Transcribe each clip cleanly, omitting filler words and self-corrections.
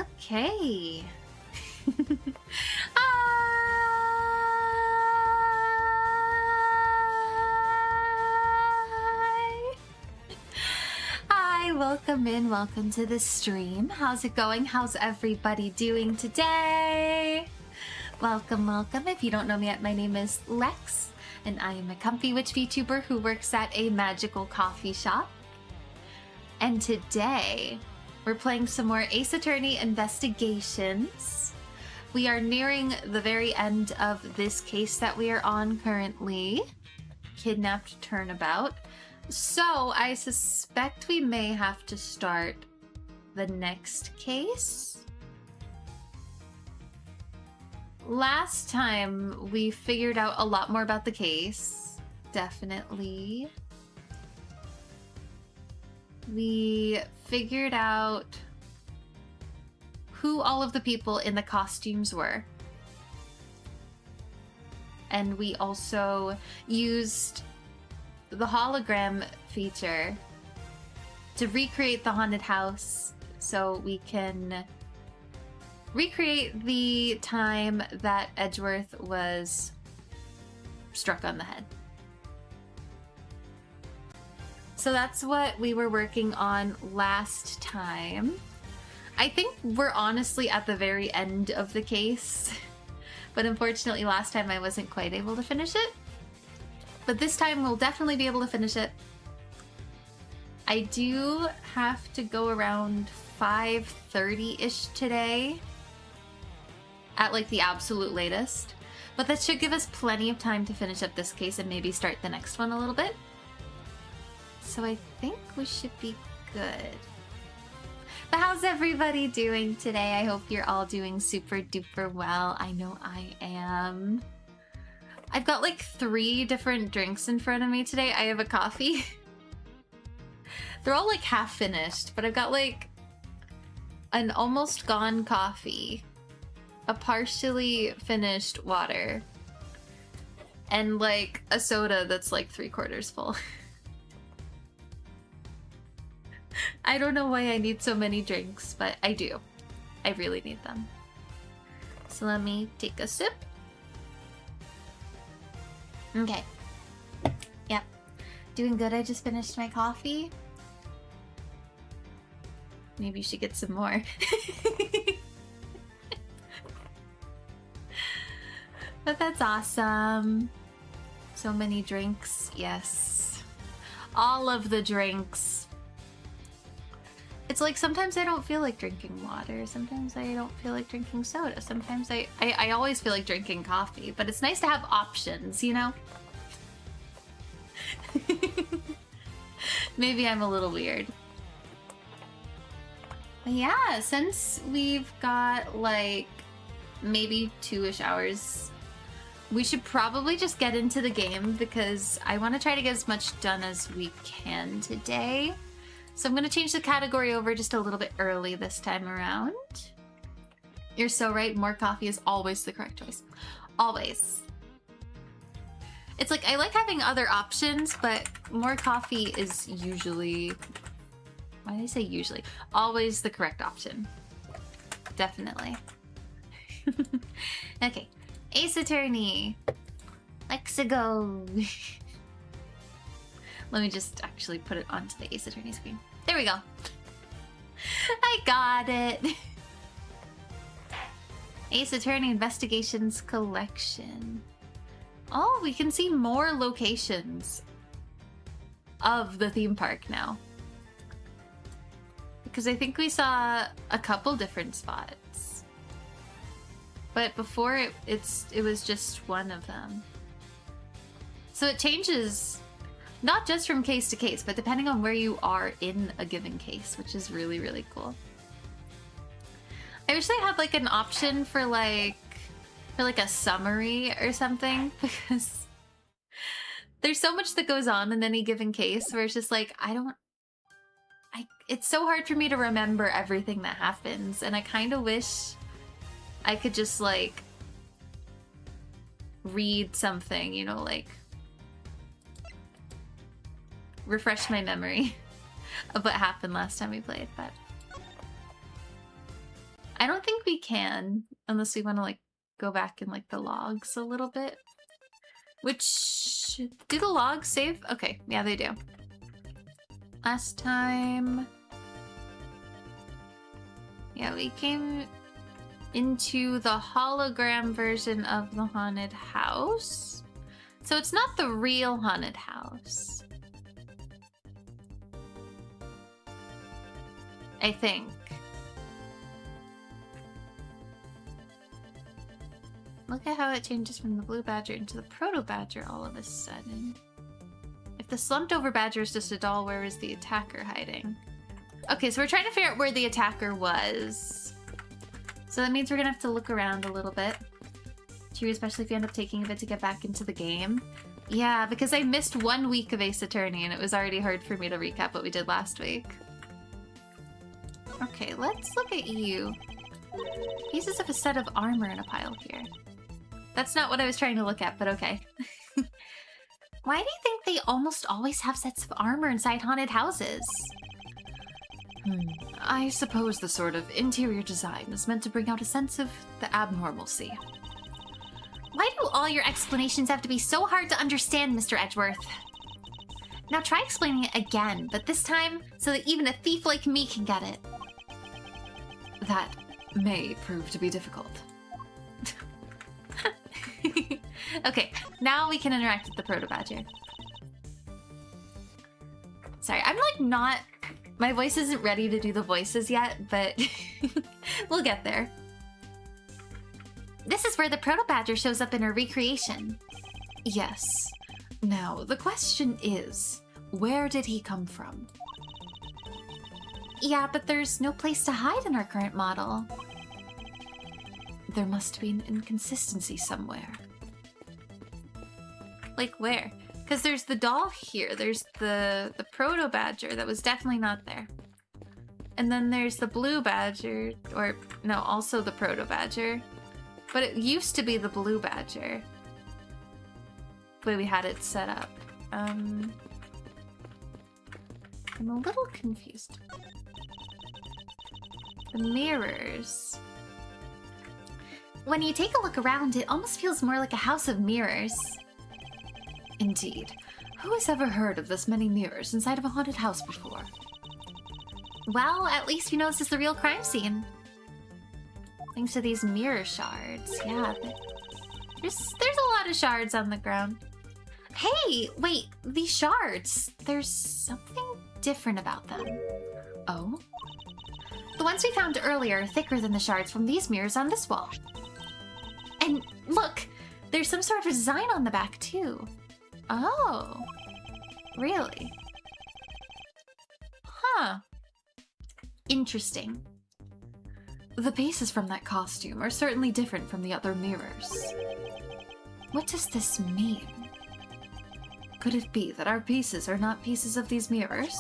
Okay. Hi, welcome in, welcome to the stream. How's it going? How's everybody doing today? Welcome, welcome. If you don't know me yet, my name is Lex, and I am a comfy witch VTuber who works at a magical coffee shop. And today, we're playing some more Ace Attorney Investigations. We are nearing the very end of this case that we are on currently. Kidnapped Turnabout. So, I suspect we may have to start the next case. Last time, we figured out a lot more about the case. Definitely. We figured out who all of the people in the costumes were. And we also used the hologram feature to recreate the haunted house so we can recreate the time that Edgeworth was struck on the head. So that's what we were working on last time. I think we're honestly at the very end of the case, but unfortunately last time I wasn't quite able to finish it. But this time we'll definitely be able to finish it. I do have to go around 5:30-ish today at like the absolute latest, but that should give us plenty of time to finish up this case and maybe start the next one a little bit. So I think we should be good. But how's everybody doing today? I hope you're all doing super duper well. I know I am. I've got like 3 different drinks in front of me today. I have a coffee. They're all like half finished, but I've got like an almost gone coffee, a partially finished water, and like a soda that's like 3/4 full. I don't know why I need so many drinks, but I do. I really need them. So let me take a sip. Okay. Yep. Doing good. I just finished my coffee. Maybe you should get some more. But that's awesome. So many drinks. Yes. All of the drinks. It's like sometimes I don't feel like drinking water. Sometimes I don't feel like drinking soda. Sometimes I always feel like drinking coffee. But it's nice to have options, you know? Maybe I'm a little weird. But yeah, since we've got like maybe 2-ish hours, we should probably just get into the game because I want to try to get as much done as we can today. So I'm going to change the category over just a little bit early this time around. You're so right. More coffee is always the correct choice. Always. It's like, I like having other options, but more coffee is usually... Why did I say usually? Always the correct option. Definitely. Okay. Ace Attorney. Lhexra go. Let me just actually put it onto the Ace Attorney screen. There we go. I got it. Ace Attorney Investigations Collection. Oh, we can see more locations of the theme park now. Because I think we saw a couple different spots. But before it was just one of them. So it changes not just from case to case, but depending on where you are in a given case, which is really, really cool. I wish they had like an option for like a summary or something, because there's so much that goes on in any given case where it's just like, it's so hard for me to remember everything that happens, and I kind of wish I could just like read something, you know, like refresh my memory of what happened last time we played, but I don't think we can, unless we want to like go back in like the logs a little bit. Which, do the logs save? Okay, yeah, they do. Last time, yeah, we came into the hologram version of the haunted house. So it's not the real haunted house, I think. Look at how it changes from the blue badger into the proto badger all of a sudden. If the slumped over badger is just a doll, where is the attacker hiding? Okay, so we're trying to figure out where the attacker was. So that means we're gonna have to look around a little bit. Too, especially if you end up taking a bit to get back into the game. Yeah, because I missed 1 week of Ace Attorney and it was already hard for me to recap what we did last week. Okay, let's look at you. Pieces of a set of armor in a pile here. That's not what I was trying to look at, but okay. Why do you think they almost always have sets of armor inside haunted houses? I suppose the sort of interior design is meant to bring out a sense of the abnormalcy. Why do all your explanations have to be so hard to understand, Mr. Edgeworth? Now try explaining it again, but this time so that even a thief like me can get it. That may prove to be difficult. Okay, now we can interact with the proto badger. Sorry, I'm like not... My voice isn't ready to do the voices yet, but we'll get there. This is where the proto badger shows up in her recreation. Yes. Now, the question is, where did he come from? Yeah, but there's no place to hide in our current model. There must be an inconsistency somewhere. Like where? Because there's the doll here. There's the proto badger that was definitely not there. And then there's the blue badger, or no, also the proto badger. But it used to be the blue badger. The way we had it set up. I'm a little confused. The mirrors. When you take a look around, it almost feels more like a house of mirrors. Indeed. Who has ever heard of this many mirrors inside of a haunted house before? Well, at least we know this is the real crime scene. Thanks to these mirror shards. Yeah, there's a lot of shards on the ground. Hey, wait, these shards. There's something different about them. Oh? The ones we found earlier are thicker than the shards from these mirrors on this wall. And look, there's some sort of design on the back too. Oh, really? Huh. Interesting. The pieces from that costume are certainly different from the other mirrors. What does this mean? Could it be that our pieces are not pieces of these mirrors?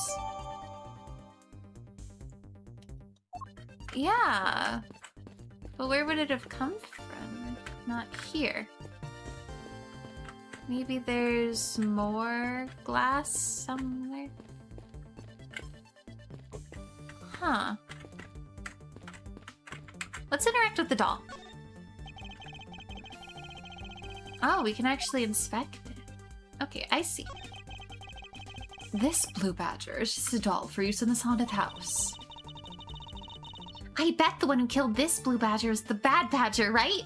Yeah. But where would it have come from? Not here. Maybe there's more glass somewhere? Huh. Let's interact with the doll. Oh, we can actually inspect it. Okay, I see. This blue badger is just a doll for use in this haunted house. I bet the one who killed this blue badger is the bad badger, right?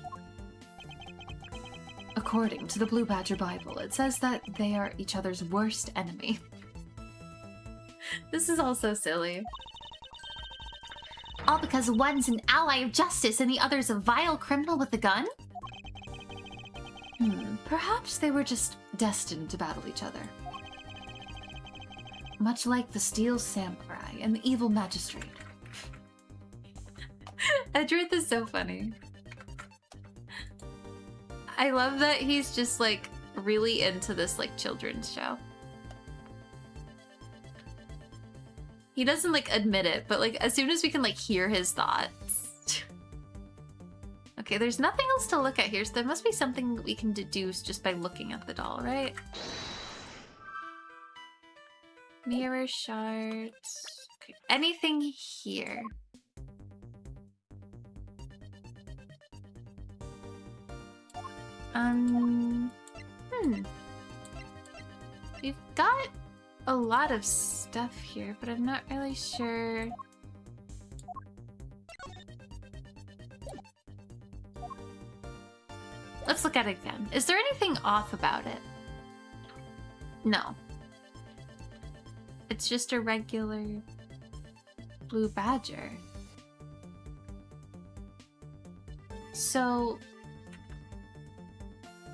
According to the Blue Badger Bible, it says that they are each other's worst enemy. This is all so silly. All because one's an ally of justice and the other's a vile criminal with a gun? Perhaps they were just destined to battle each other. Much like the Steel Samurai and the Evil Magistrate. Edgeworth is so funny. I love that he's just like really into this like children's show. He doesn't like admit it, but like as soon as we can like hear his thoughts. Okay, there's nothing else to look at here, so there must be something that we can deduce just by looking at the doll, right? Mirror shards. Okay. Anything here? We've got a lot of stuff here, but I'm not really sure. Let's look at it again. Is there anything off about it? No. It's just a regular blue badger. So,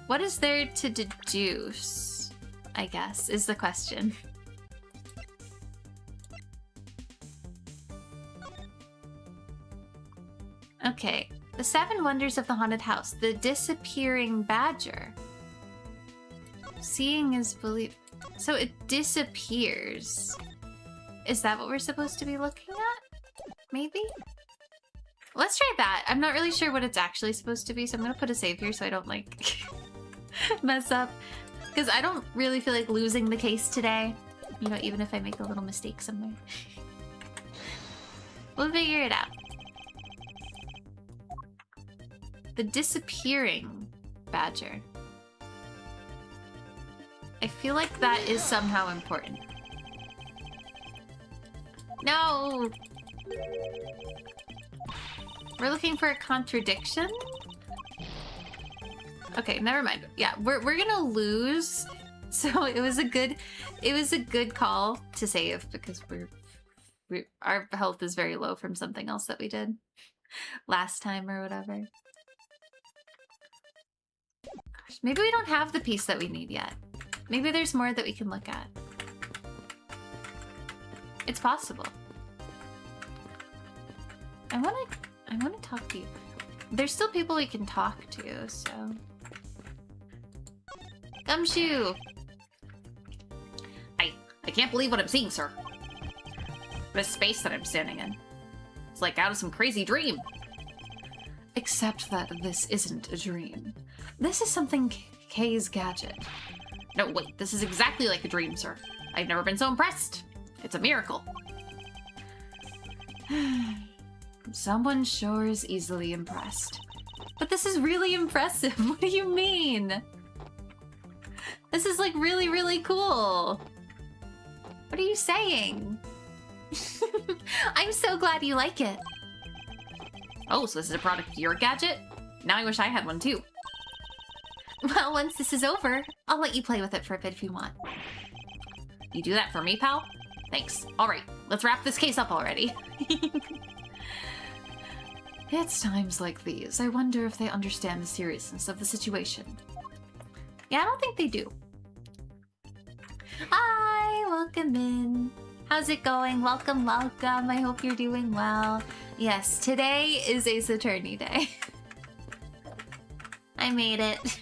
what is there to deduce, I guess, is the question. Okay, the 7 wonders of the haunted house. The disappearing badger. Seeing is belief. So it disappears. Is that what we're supposed to be looking at? Maybe? Let's try that. I'm not really sure what it's actually supposed to be, so I'm gonna put a save here so I don't, like, mess up. Because I don't really feel like losing the case today. You know, even if I make a little mistake somewhere. We'll figure it out. The disappearing badger. I feel like that is somehow important. No! We're looking for a contradiction? Okay, never mind. Yeah, we're gonna lose. So it was a good call to save because our health is very low from something else that we did last time or whatever. Gosh, maybe we don't have the piece that we need yet. Maybe there's more that we can look at. It's possible. I wanna talk to you. There's still people we can talk to, so. Gumshoe! I can't believe what I'm seeing, sir. This space that I'm standing in. It's like out of some crazy dream. Except that this isn't a dream. This is something Kay's gadget. No, wait, this is exactly like a dream, sir. I've never been so impressed. It's a miracle. Someone sure is easily impressed. But this is really impressive. What do you mean? This is like really, really cool. What are you saying? I'm so glad you like it. Oh, so this is a product of your gadget? Now I wish I had one too. Well, once this is over, I'll let you play with it for a bit if you want. You do that for me, pal? Thanks. All right, let's wrap this case up already. It's times like these. I wonder if they understand the seriousness of the situation. Yeah, I don't think they do. Hi, welcome in. How's it going? Welcome, welcome. I hope you're doing well. Yes, today is Ace Attorney Day. I made it.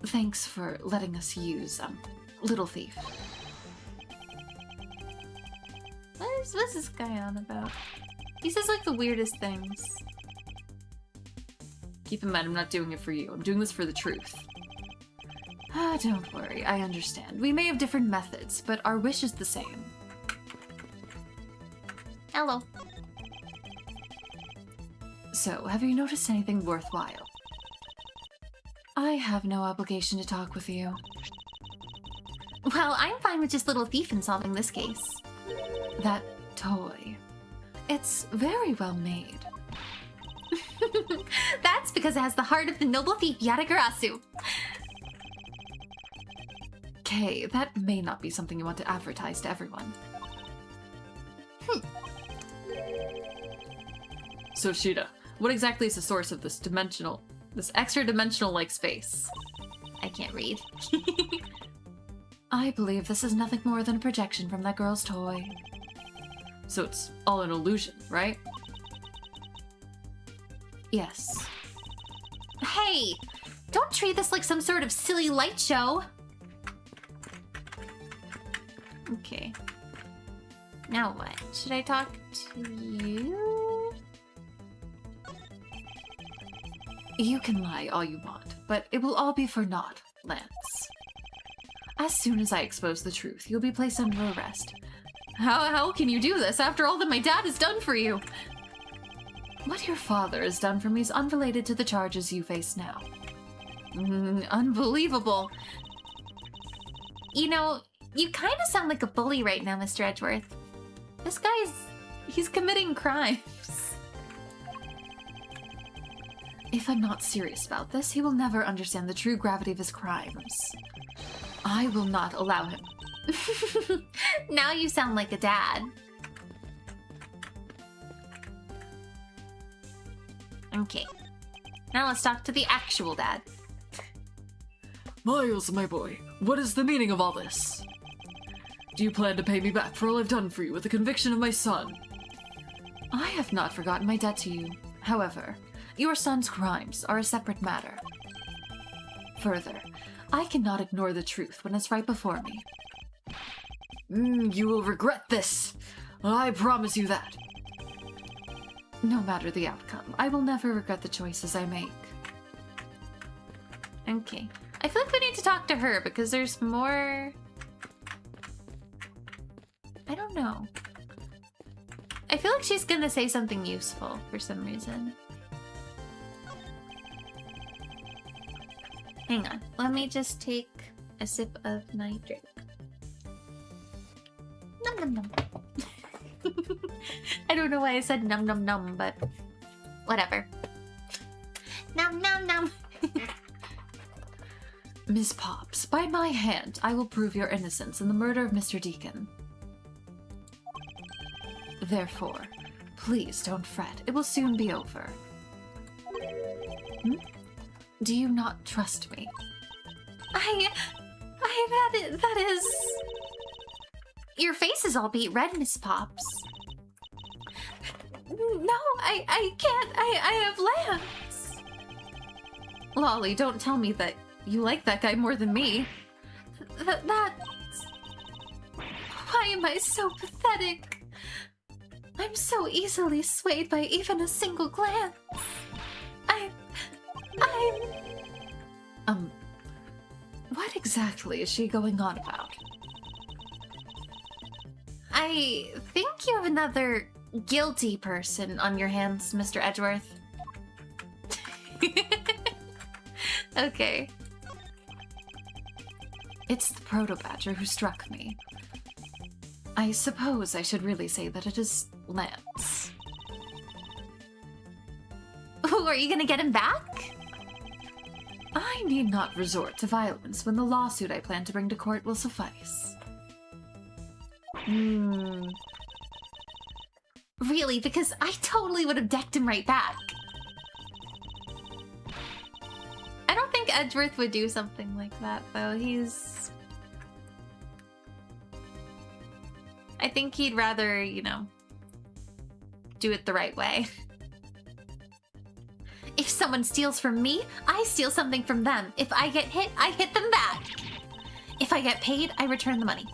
Thanks for letting us use, Little Thief. What's this guy on about? He says, like, the weirdest things. Keep in mind, I'm not doing it for you. I'm doing this for the truth. Ah, don't worry. I understand. We may have different methods, but our wish is the same. Hello. So, have you noticed anything worthwhile? I have no obligation to talk with you. Well, I'm fine with just Little Thief in solving this case. That toy. It's very well made. That's because it has the heart of the noble thief Yatagarasu. Okay, that may not be something you want to advertise to everyone. So Shida, what exactly is the source of this extra-dimensional-like space? I can't read. I believe this is nothing more than a projection from that girl's toy. So it's all an illusion, right? Yes. Hey! Don't treat this like some sort of silly light show! Okay. Now what? Should I talk to you? You can lie all you want, but it will all be for naught, Lance. As soon as I expose the truth, you'll be placed under arrest. How can you do this after all that my dad has done for you? What your father has done for me is unrelated to the charges you face now. Unbelievable. You know, you kind of sound like a bully right now, Mr. Edgeworth. This guy's... he's committing crimes. If I'm not serious about this, he will never understand the true gravity of his crimes. I will not allow him. Now you sound like a dad. Okay. Now let's talk to the actual dad. Miles, my boy, what is the meaning of all this? Do you plan to pay me back for all I've done for you with the conviction of my son? I have not forgotten my debt to you. However, your son's crimes are a separate matter. Further, I cannot ignore the truth when it's right before me. You will regret this. I promise you that. No matter the outcome, I will never regret the choices I make. Okay. I feel like we need to talk to her because there's more... I don't know. I feel like she's gonna say something useful for some reason. Hang on. Let me just take a sip of my drink. Num num num. I don't know why I said num num num, but whatever. Num num num. Miss Pops, by my hand, I will prove your innocence in the murder of Mr. Deacon. Therefore, please don't fret. It will soon be over. Do you not trust me? That is... Your face is all beet red, Miss Pops. No, I can't. I have lambs. Lolly, don't tell me that you like that guy more than me. That's... Why am I so pathetic? I'm so easily swayed by even a single glance. What exactly is she going on about? I think you have another guilty person on your hands, Mr. Edgeworth. Okay. It's the proto-badger who struck me. I suppose I should really say that it is Lance. Oh, are you gonna get him back? I need not resort to violence when the lawsuit I plan to bring to court will suffice. Really? Because I totally would have decked him right back. I don't think Edgeworth would do something like that, though. I think he'd rather, you know, do it the right way. If someone steals from me, I steal something from them. If I get hit, I hit them back. If I get paid, I return the money.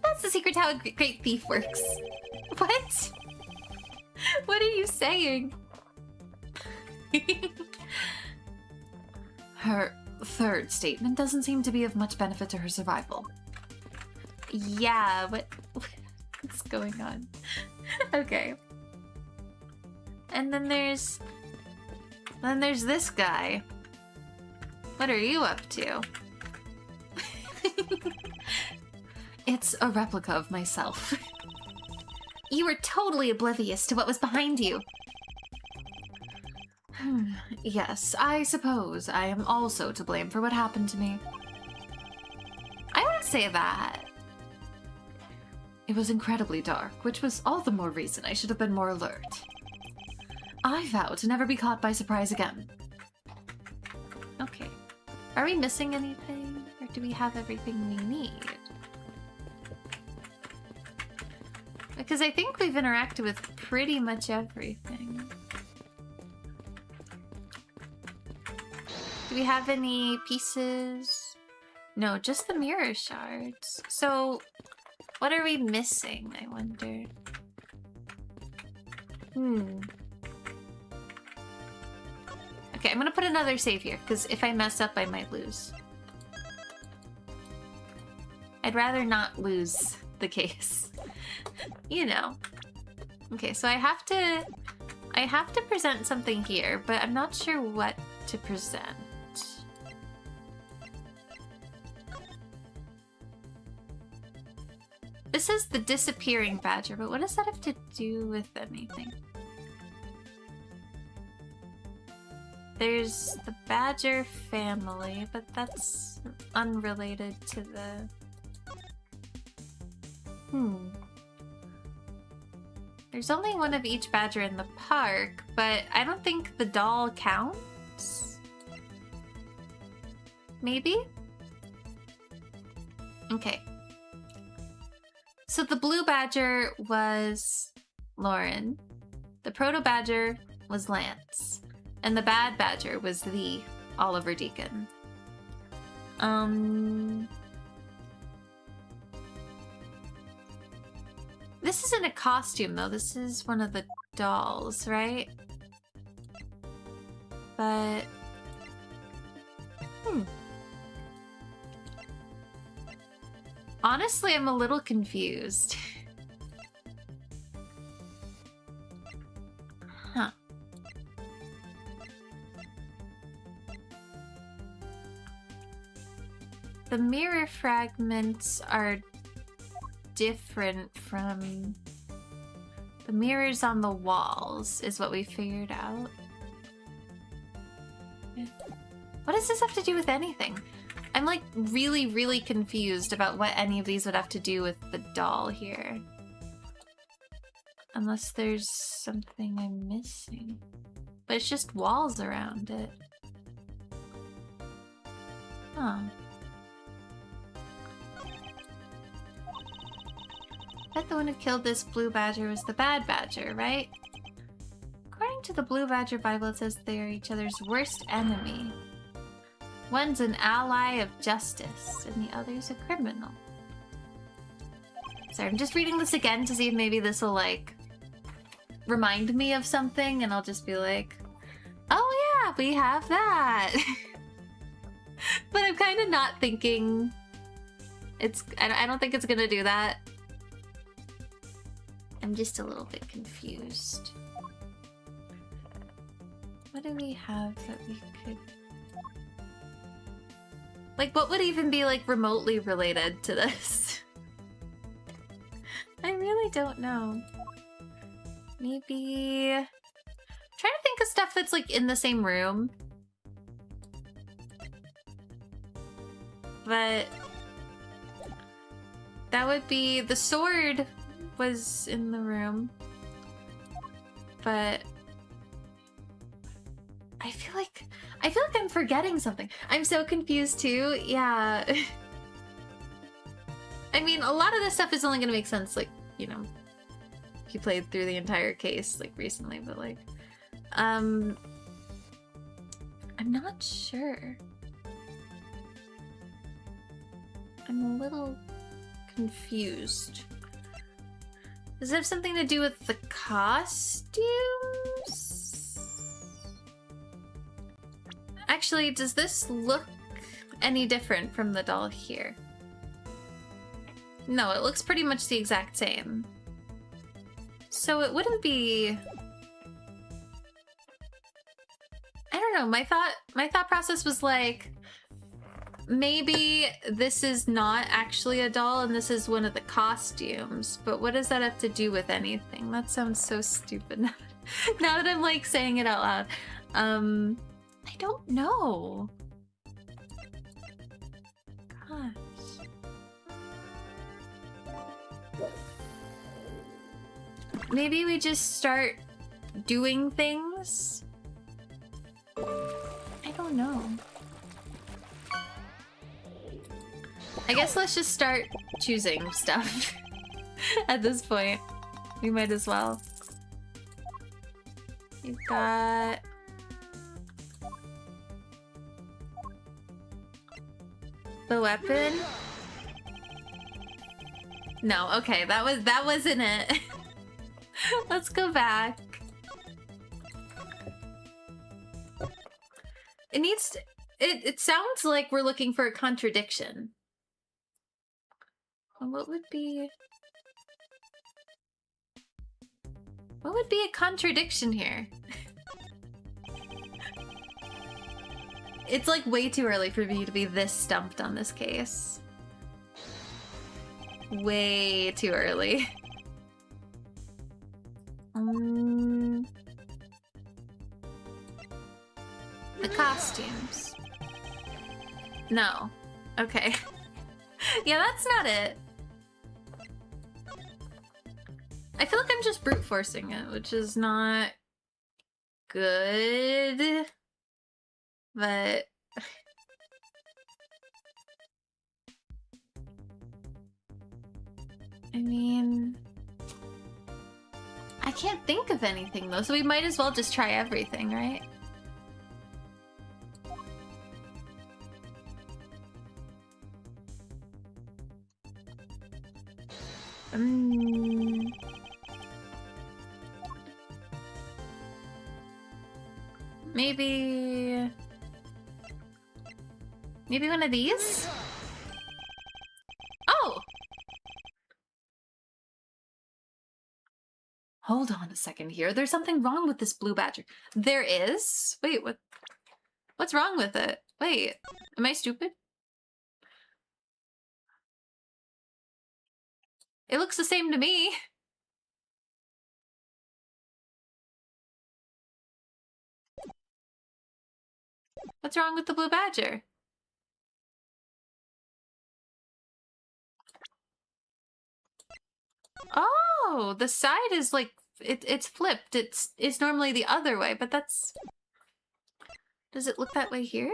That's the secret to how a great thief works. What? What are you saying? Her third statement doesn't seem to be of much benefit to her survival. Yeah, what's going on? Okay. And then there's this guy. What are you up to? It's a replica of myself. You were totally oblivious to what was behind you. Yes, I suppose I am also to blame for what happened to me. I wouldn't say that. It was incredibly dark, which was all the more reason I should have been more alert. I vow to never be caught by surprise again. Okay. Are we missing anything? Or do we have everything we need? Because I think we've interacted with pretty much everything. Do we have any pieces? No, just the mirror shards. So, what are we missing, I wonder? Okay, I'm gonna put another save here, because if I mess up, I might lose. I'd rather not lose the case. You know. Okay, so I I have to present something here, but I'm not sure what to present. This is the disappearing badger, but what does that have to do with anything? There's the badger family, but that's unrelated to the... There's only one of each badger in the park, but I don't think the doll counts? Maybe? Okay. So the blue badger was Lauren, the proto badger was Lance, and the bad badger was the Oliver Deacon. This isn't a costume though, this is one of the dolls, right? But... Honestly, I'm a little confused. Huh. The mirror fragments are different from the mirrors on the walls, is what we figured out. What does this have to do with anything? I'm like really, really confused about what any of these would have to do with the doll here. Unless there's something I'm missing. But it's just walls around it. Huh. I bet the one who killed this blue badger was the bad badger, right? According to the Blue Badger Bible, it says they are each other's worst enemy. One's an ally of justice, and the other's a criminal. Sorry, I'm just reading this again to see if maybe this will, like, remind me of something, and I'll just be like, oh yeah, we have that! But I'm kind of not thinking I don't think it's gonna do that. I'm just a little bit confused. What do we have that we could... Like, what would even be, like, remotely related to this? I really don't know. Maybe... I'm trying to think of stuff that's, like, in the same room. But... that would be... The sword was in the room. But... I feel like I'm forgetting something. I'm so confused too. Yeah. I mean, a lot of this stuff is only gonna make sense, like, you know, if you played through the entire case, like, recently, but, like, I'm not sure. I'm a little confused. Does it have something to do with the costumes? Actually, does this look any different from the doll here? No, it looks pretty much the exact same. So it wouldn't be... I don't know, my thought process was like, maybe this is not actually a doll and this is one of the costumes, but what does that have to do with anything? That sounds so stupid now that I'm like saying it out loud. I don't know. Gosh. Maybe we just start doing things? I don't know. I guess let's just start choosing stuff at this point. We might as well. We've got... the weapon? No, okay, that wasn't it. Let's go back. It needs to, it sounds like we're looking for a contradiction. Well, what would be... What would be a contradiction here? It's like way too early for me to be this stumped on this case. Way too early. The costumes. No. Okay. Yeah, that's not it. I feel like I'm just brute forcing it, which is not good. But I mean, I can't think of anything though, so we might as well just try everything, right? Maybe one of these? Oh! Hold on a second here. There's something wrong with this blue badger. There is? Wait, what's wrong with it? Wait, am I stupid? It looks the same to me. What's wrong with the blue badger? Oh, the side is like it's flipped. It's normally the other way, but that's... Does it look that way here?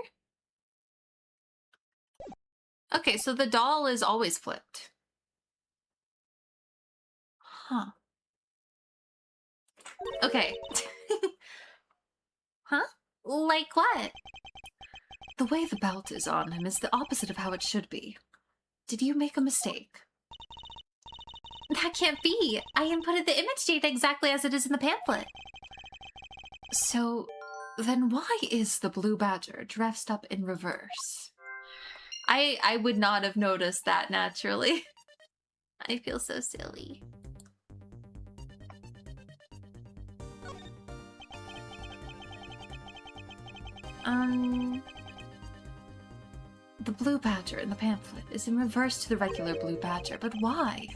Okay, so the doll is always flipped. Huh. Okay. Huh? Like what? The way the belt is on him is the opposite of how it should be. Did you make a mistake? That can't be! I inputted the image data exactly as it is in the pamphlet. So, then why is the blue badger dressed up in reverse? I would not have noticed that naturally. I feel so silly. The blue badger in the pamphlet is in reverse to the regular blue badger, but why?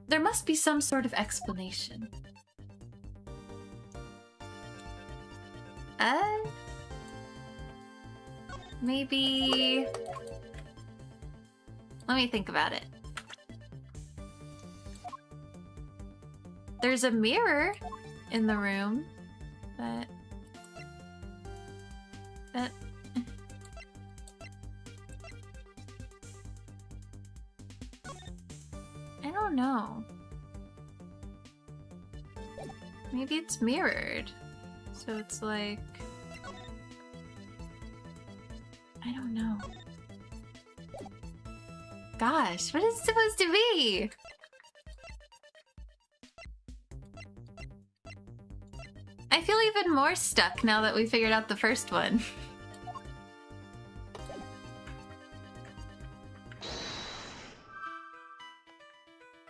There must be some sort of explanation. Maybe... Let me think about it. There's a mirror in the room, but... I don't know. Maybe it's mirrored. So it's like... I don't know. Gosh, what is it supposed to be? I feel even more stuck now that we figured out the first one.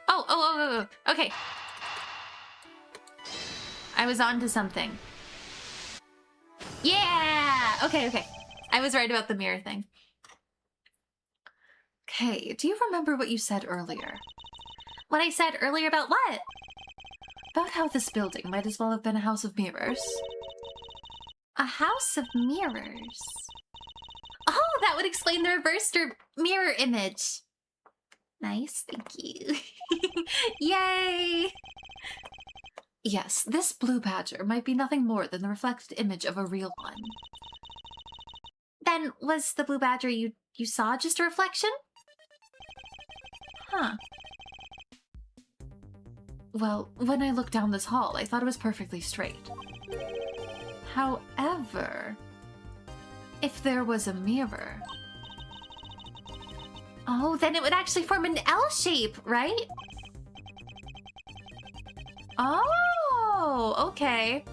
Oh, okay. I was onto something. Yeah! Okay. I was right about the mirror thing. Okay, do you remember what you said earlier? What I said earlier about what? About how this building might as well have been a house of mirrors. A house of mirrors? Oh, that would explain the reversed or mirror image. Nice, thank you. Yay! Yes, this blue badger might be nothing more than the reflected image of a real one. Then was the blue badger you saw just a reflection? Huh. Well, when I looked down this hall, I thought it was perfectly straight. However, if there was a mirror... Oh, then it would actually form an L shape, right? Oh, okay.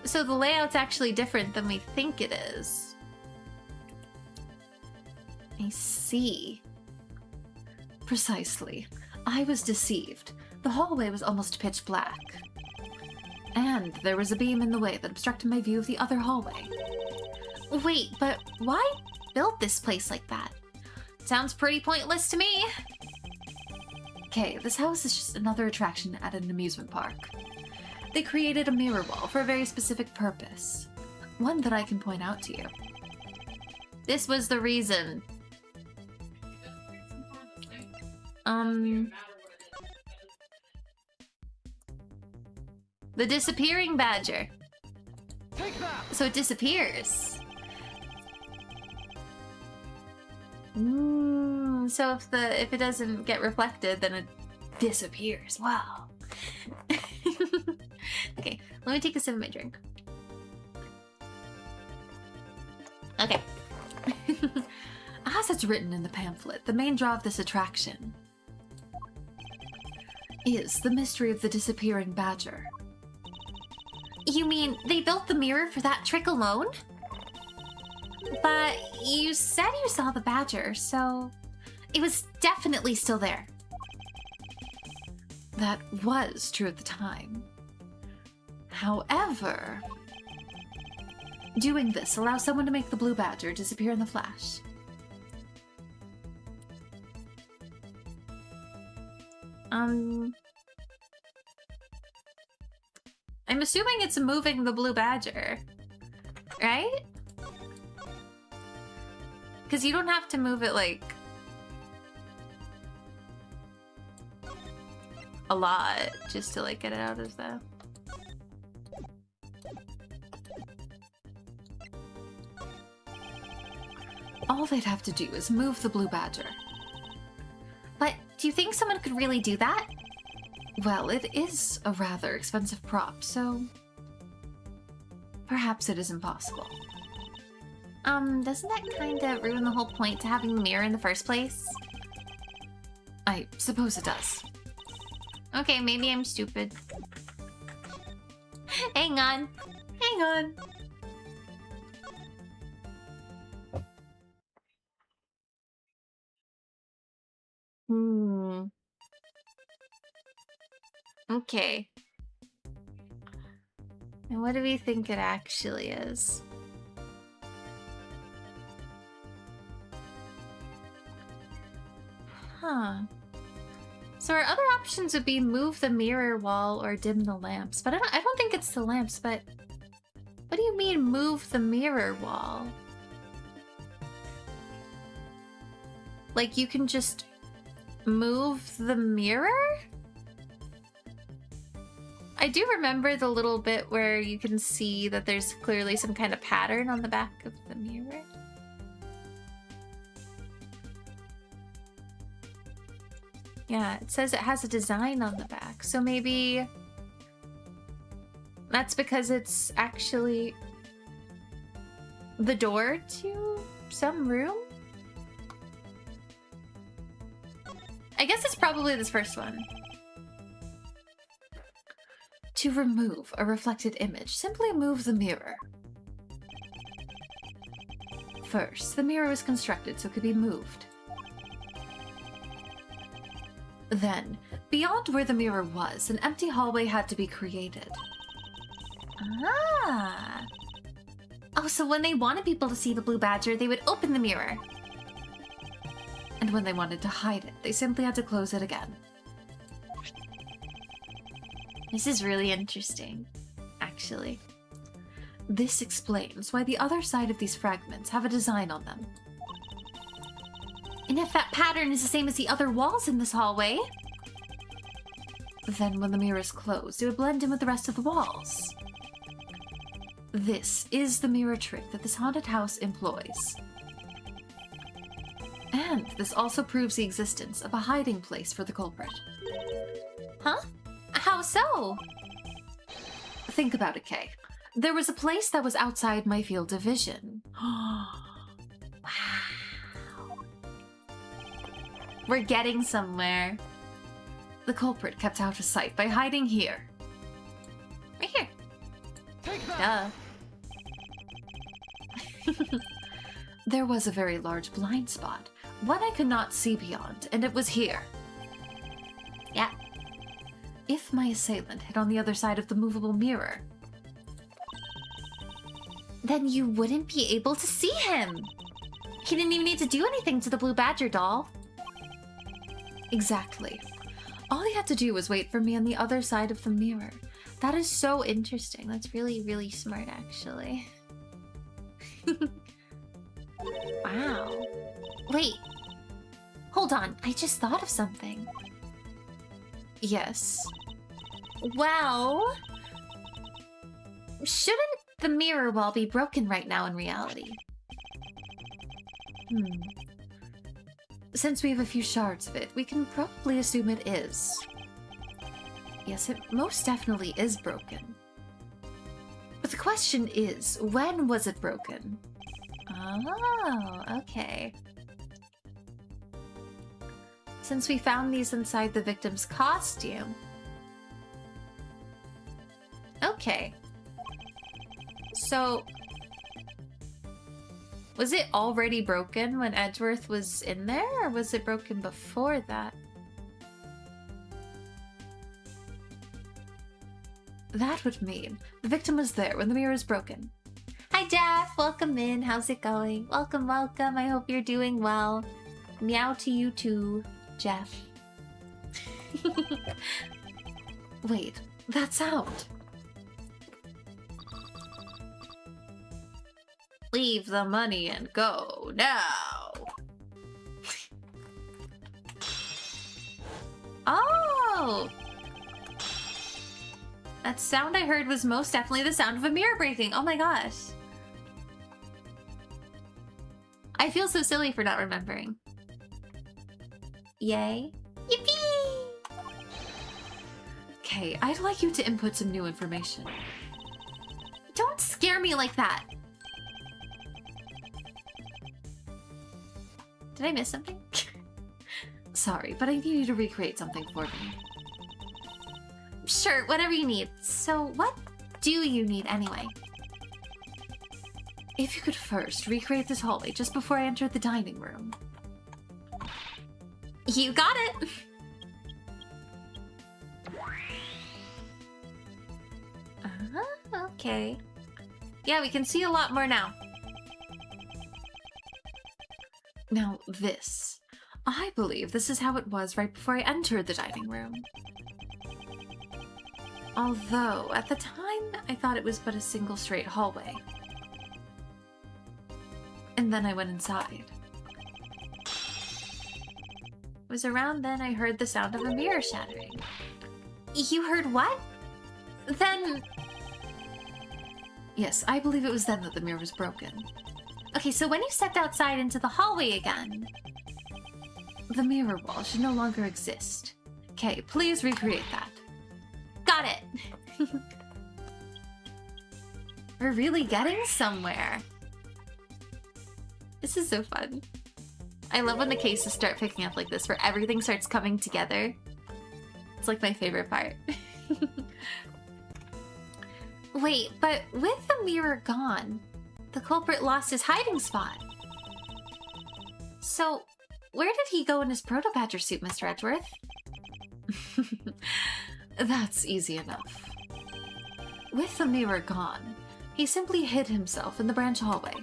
So the layout's actually different than we think it is. I see. Precisely. I was deceived. The hallway was almost pitch black. And there was a beam in the way that obstructed my view of the other hallway. Wait, but why build this place like that? Sounds pretty pointless to me. Okay, this house is just another attraction at an amusement park. They created a mirror wall for a very specific purpose. One that I can point out to you. This was the reason. The disappearing badger. So it disappears. So if it doesn't get reflected, then it disappears. Wow. Okay, let me take a sip of my drink. Okay. As it's written in the pamphlet, the main draw of this attraction is the mystery of the disappearing badger. You mean they built the mirror for that trick alone? But you said you saw the badger, so it was definitely still there. That was true at the time. However, doing this allows someone to make the blue badger disappear in the flash. I'm assuming it's moving the blue badger, right? Because you don't have to move it, like, a lot just to, like, get it out of the... All they'd have to do is move the blue badger. But do you think someone could really do that? Well, it is a rather expensive prop, so perhaps it is impossible. Doesn't that kind of ruin the whole point to having the mirror in the first place? I suppose it does. Okay, maybe I'm stupid. Hang on. Hang on. Okay. And what do we think it actually is? Huh. So our other options would be move the mirror wall or dim the lamps. But I don't think it's the lamps, but... What do you mean move the mirror wall? Like you can just move the mirror? I do remember the little bit where you can see that there's clearly some kind of pattern on the back of the mirror. Yeah, it says it has a design on the back, so maybe that's because it's actually the door to some room? I guess it's probably this first one. To remove a reflected image, simply move the mirror. First, the mirror was constructed so it could be moved. Then, beyond where the mirror was, an empty hallway had to be created. Ah! Oh, so when they wanted people to see the blue badger, they would open the mirror. And when they wanted to hide it, they simply had to close it again. This is really interesting, actually. This explains why the other side of these fragments have a design on them. And if that pattern is the same as the other walls in this hallway, then when the mirror is closed, it would blend in with the rest of the walls. This is the mirror trick that this haunted house employs. And this also proves the existence of a hiding place for the culprit. Huh? How so? Think about it, Kay. There was a place that was outside my field of vision. Wow. We're getting somewhere. The culprit kept out of sight by hiding here. Right here. Duh. There was a very large blind spot, one I could not see beyond, and it was here. Yeah. If if my assailant hid on the other side of the movable mirror, then you wouldn't be able to see him. He didn't even need to do anything to the Blue Badger doll. Exactly. All he had to do was wait for me on the other side of the mirror. That is so interesting. That's really, really smart, actually. Wow. Wait. Hold on. I just thought of something. Yes. Well, shouldn't the mirror wall be broken right now in reality? Since we have a few shards of it, we can probably assume it is. Yes, it most definitely is broken. But the question is, when was it broken? Oh, okay. Since we found these inside the victim's costume. Okay. So, was it already broken when Edgeworth was in there, or was it broken before that? That would mean the victim was there when the mirror is broken. Hi Jeff, welcome in. How's it going? Welcome, welcome. I hope you're doing well. Meow to you too, Jeff. Wait, that sound. Leave the money and go now. Oh! That sound I heard was most definitely the sound of a mirror breaking. Oh my gosh. I feel so silly for not remembering. Yay. Yippee! Okay, I'd like you to input some new information. Don't scare me like that. Did I miss something? Sorry, but I need you to recreate something for me. Sure, whatever you need. So, what do you need anyway? If you could first recreate this hallway just before I entered the dining room. You got it! Okay. Yeah, we can see a lot more now. Now, this. I believe this is how it was right before I entered the dining room. Although, at the time, I thought it was but a single straight hallway. And then I went inside. It was around then I heard the sound of a mirror shattering. You heard what? Then... Yes, I believe it was then that the mirror was broken. Okay, so when you stepped outside into the hallway again, the mirror wall should no longer exist. Okay, please recreate that. Got it! We're really getting somewhere. This is so fun. I love when the cases start picking up like this, where everything starts coming together. It's like my favorite part. Wait, but with the mirror gone, the culprit lost his hiding spot. So, where did he go in his proto-badger suit, Mr. Edgeworth? That's easy enough. With the mirror gone, he simply hid himself in the branch hallway.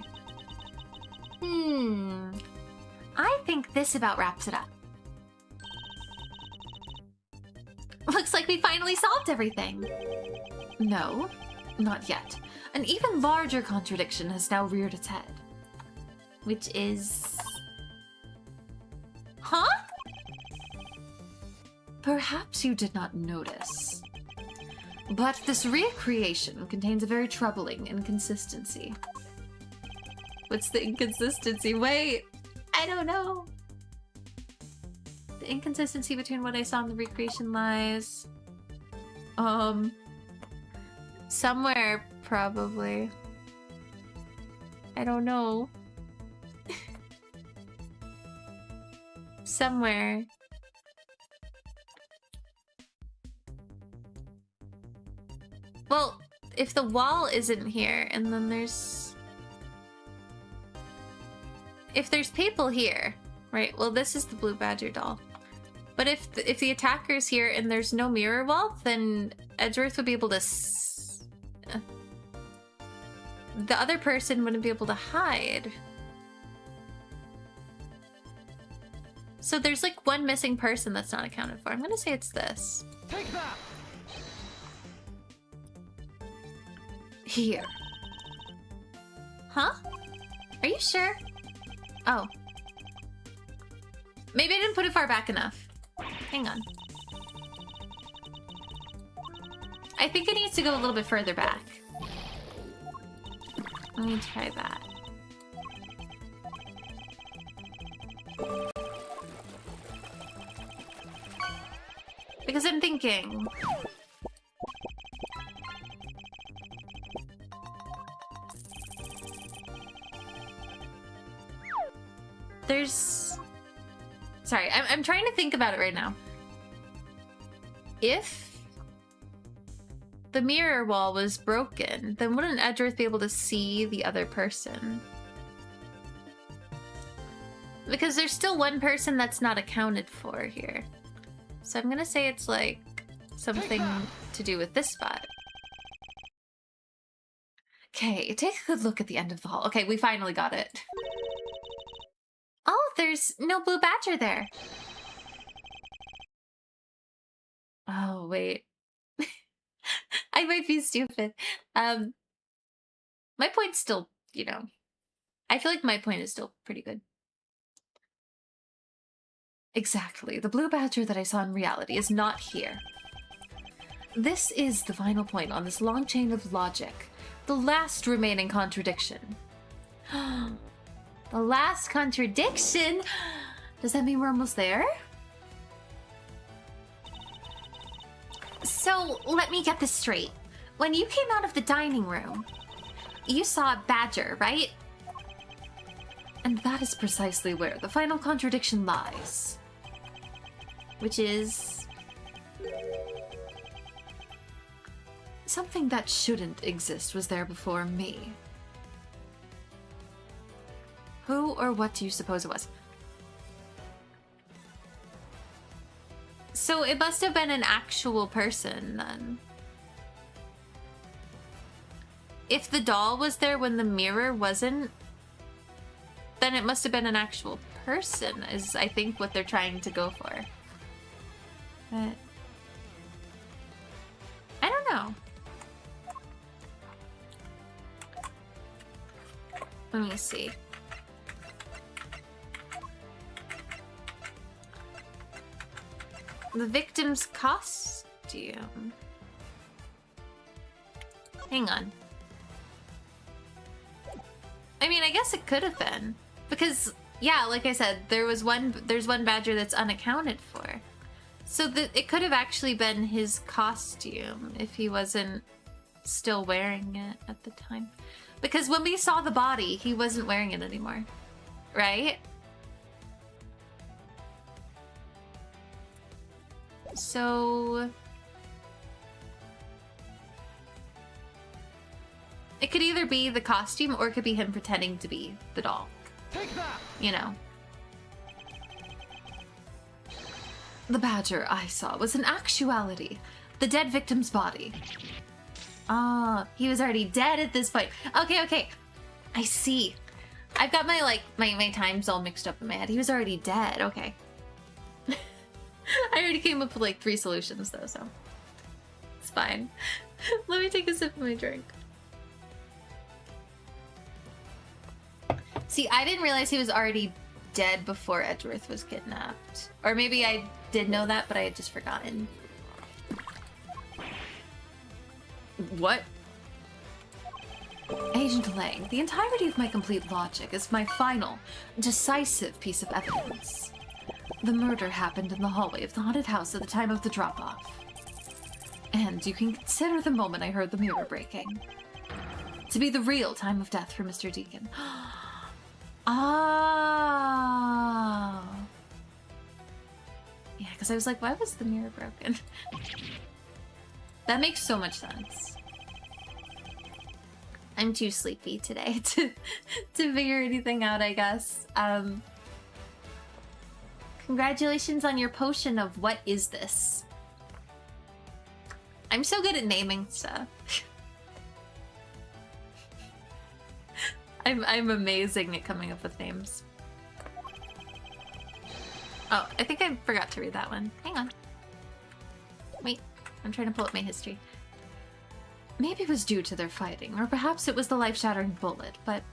I think this about wraps it up. Looks like we finally solved everything. No, not yet. An even larger contradiction has now reared its head. Which is... Huh? Perhaps you did not notice. But this recreation contains a very troubling inconsistency. What's the inconsistency? Wait, I don't know. The inconsistency between what I saw in the recreation lies... somewhere, probably. I don't know. Somewhere. Well, if the wall isn't here, and then there's... If there's people here, right? Well, this is the Blue Badger doll. But if the attacker's here and there's no mirror wall, then Edgeworth would be able to... the other person wouldn't be able to hide. So there's like one missing person that's not accounted for. I'm gonna say it's this. Take that. Here. Huh? Are you sure? Oh. Maybe I didn't put it far back enough. Hang on. I think it needs to go a little bit further back. Let me try that. Because I'm thinking... there's... Sorry, I'm trying to think about it right now. If the mirror wall was broken, then wouldn't Edgeworth be able to see the other person? Because there's still one person that's not accounted for here. So I'm gonna say it's like something to do with this spot. Okay, take a good look at the end of the hall. Okay, we finally got it. Oh, there's no blue badger there. Oh, wait. I might be stupid. My point's still, you know, I feel like my point is still pretty good. Exactly. The blue badger that I saw in reality is not here. This is the final point on this long chain of logic. The last remaining contradiction. The last contradiction? Does that mean we're almost there? So, let me get this straight. When you came out of the dining room, you saw a badger, right? And that is precisely where the final contradiction lies. Which is... something that shouldn't exist was there before me. Who or what do you suppose it was? So it must have been an actual person, then. If the doll was there when the mirror wasn't, then it must have been an actual person, is I think what they're trying to go for. But I don't know. Let me see. The victim's costume. Hang on. I mean, I guess it could have been. Because, yeah, like I said, there's one badger that's unaccounted for. So it could have actually been his costume if he wasn't still wearing it at the time. Because when we saw the body, he wasn't wearing it anymore. Right? So... it could either be the costume or it could be him pretending to be the doll. Take that. You know. The badger I saw was in actuality the dead victim's body. Ah, he was already dead at this point. Okay. I see. I've got my times all mixed up in my head. He was already dead. Okay. I already came up with like 3 solutions though, so it's fine. Let me take a sip of my drink. See, I didn't realize he was already dead before Edgeworth was kidnapped. Or maybe I did know that, but I had just forgotten. What? Agent Lang, the entirety of my complete logic is my final, decisive piece of evidence. The murder happened in the hallway of the haunted house at the time of the drop-off. And you can consider the moment I heard the mirror breaking to be the real time of death for Mr. Deacon. Oh. Yeah, because I was like, why was the mirror broken? That makes so much sense. I'm too sleepy today to figure anything out, I guess. Congratulations on your potion of what is this? I'm so good at naming stuff. I'm amazing at coming up with names. Oh, I think I forgot to read that one. Hang on. Wait, I'm trying to pull up my history. Maybe it was due to their fighting, or perhaps it was the life-shattering bullet, but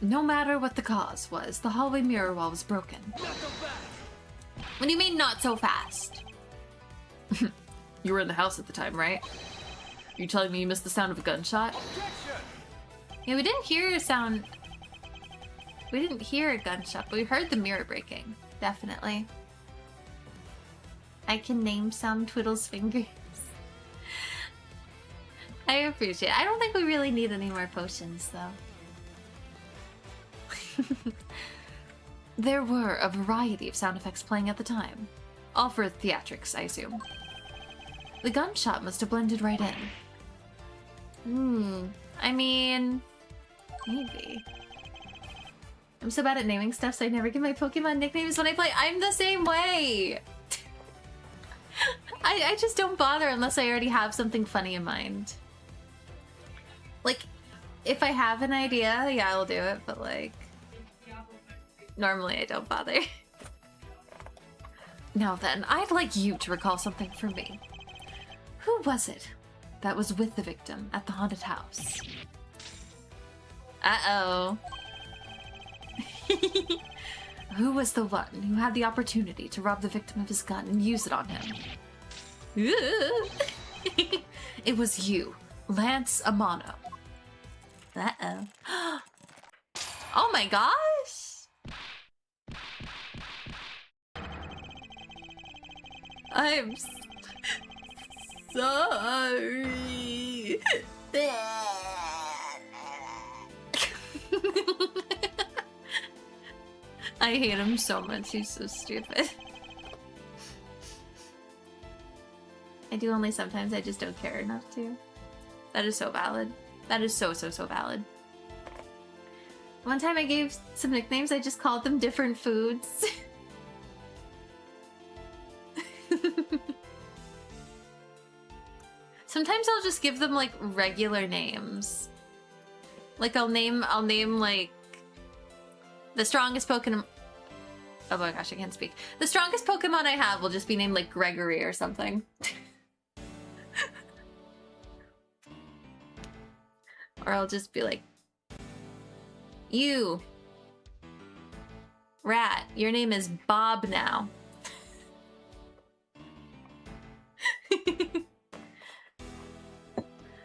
no matter what the cause was, the hallway mirror wall was broken. What do you mean, not so fast? You were in the house at the time, right? Are you telling me you missed the sound of a gunshot? Yeah, we didn't hear a sound. We didn't hear a gunshot, but we heard the mirror breaking. Definitely. I can name some Twiddle's fingers. I appreciate it. I don't think we really need any more potions, though. There were a variety of sound effects playing at the time. All for theatrics, I assume. The gunshot must have blended right in. I mean... maybe. I'm so bad at naming stuff, so I never give my Pokemon nicknames when I play. I'm the same way! I just don't bother unless I already have something funny in mind. Like, if I have an idea, yeah, I'll do it, but like... normally I don't bother. Now then, I'd like you to recall something for me. Who was it that was with the victim at the haunted house? Uh-oh. Who was the one who had the opportunity to rob the victim of his gun and use it on him? It was you, Lance Amano. Uh-oh. Oh my gosh! I'm sorry. I hate him so much, he's so stupid. I do only sometimes, I just don't care enough to. That is so valid. That is so valid. One time I gave some nicknames, I just called them different foods. Sometimes I'll just give them like regular names. Like I'll name like the strongest Pokemon. Oh my gosh, I can't speak. The strongest Pokemon I have will just be named like Gregory or something. Or I'll just be like, you, rat, your name is Bob now.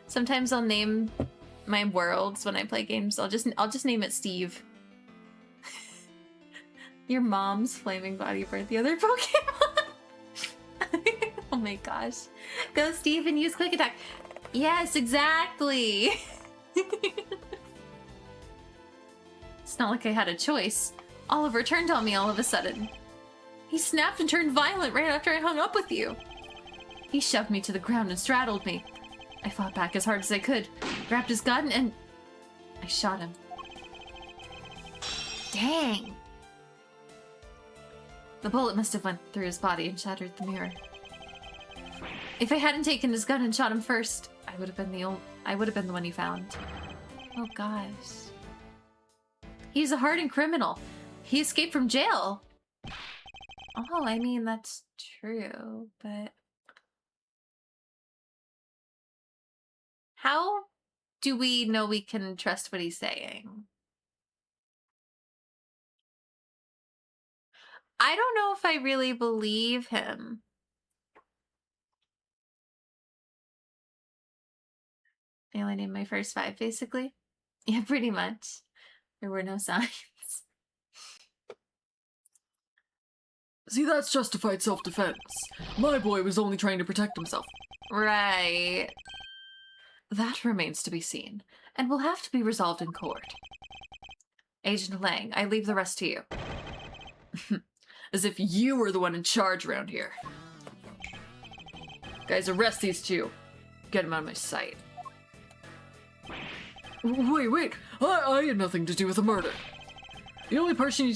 Sometimes I'll name my worlds when I play games. I'll just name it Steve. Your mom's flaming body bird, the other Pokemon. Oh my gosh. Go Steve and use quick attack. Yes, exactly. It's not like I had a choice. Oliver turned on me all of a sudden. He snapped and turned violent right after I hung up with you. He shoved me to the ground and straddled me. I fought back as hard as I could, grabbed his gun, and I shot him. Dang. The bullet must have went through his body and shattered the mirror. If I hadn't taken his gun and shot him first, I would have been the one you found. Oh gosh. He's a hardened criminal. He escaped from jail. Oh, I mean, that's true, but... how do we know we can trust what he's saying? I don't know if I really believe him. I only named my first 5, basically. Yeah, pretty much. There were no signs. See, that's justified self-defense. My boy was only trying to protect himself. Right. That remains to be seen, and will have to be resolved in court. Agent Lang, I leave the rest to you. As if you were the one in charge around here. Guys, arrest these two. Get them out of my sight. Wait. I had nothing to do with the murder. The only person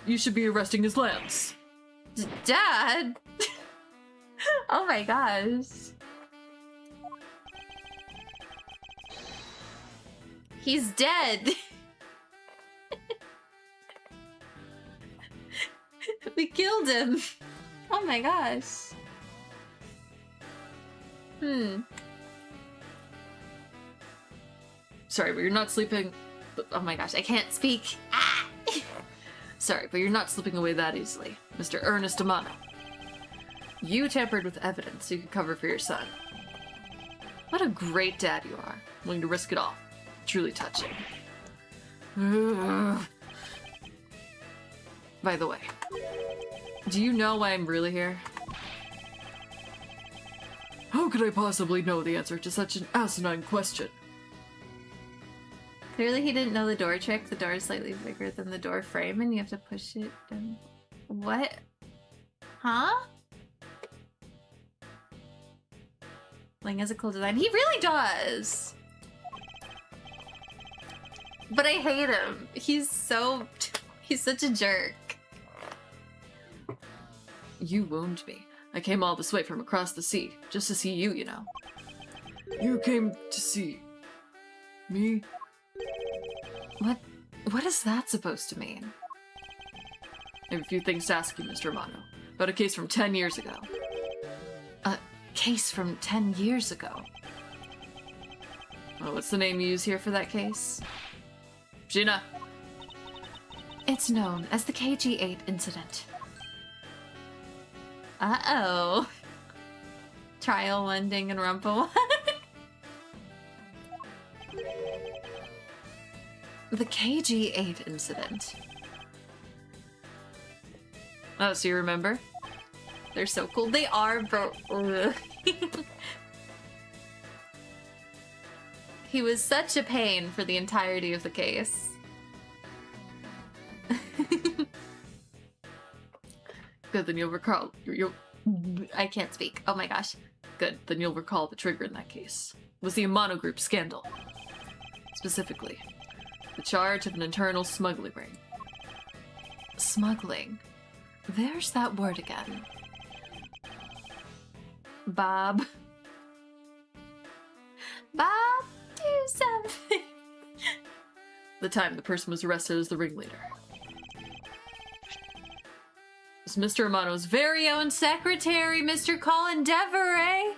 you should be arresting is Lance. Dad! Oh my gosh. He's dead. We killed him. Oh my gosh. Sorry, but you're not sleeping. Oh my gosh, I can't speak. Ah! Sorry, but you're not slipping away that easily, Mr. Ernest Amano. You tampered with evidence you could cover for your son. What a great dad you are, willing to risk it all. Truly touching. By the way, do you know why I'm really here? How could I possibly know the answer to such an asinine question? Clearly he didn't know the door trick. The door is slightly bigger than the door frame and you have to push it down. What? Huh? Lang has a cool design. He really does! But I hate him. He's such a jerk. You wound me. I came all this way from across the sea, just to see you, you know. You came to see me? What is that supposed to mean? I have a few things to ask you, Mr. Amano, about a case from 10 years ago. A case from 10 years ago? Oh, what's the name you use here for that case? Gina. It's known as the KG-8 incident. Uh-oh. Trial one ding and rumple. The KG-8 incident. Oh, so you remember? They're so cool. They are, but... He was such a pain for the entirety of the case. Good, then you'll recall. I can't speak. Oh my gosh. Good, then you'll recall the trigger in that case. It was the Amano Group scandal. Specifically, the charge of an internal smuggling ring. Smuggling. There's that word again. Bob. Bob, do something. The time the person was arrested as the ringleader. It was Mr. Amano's Very own secretary, Mr. Colin Deveray.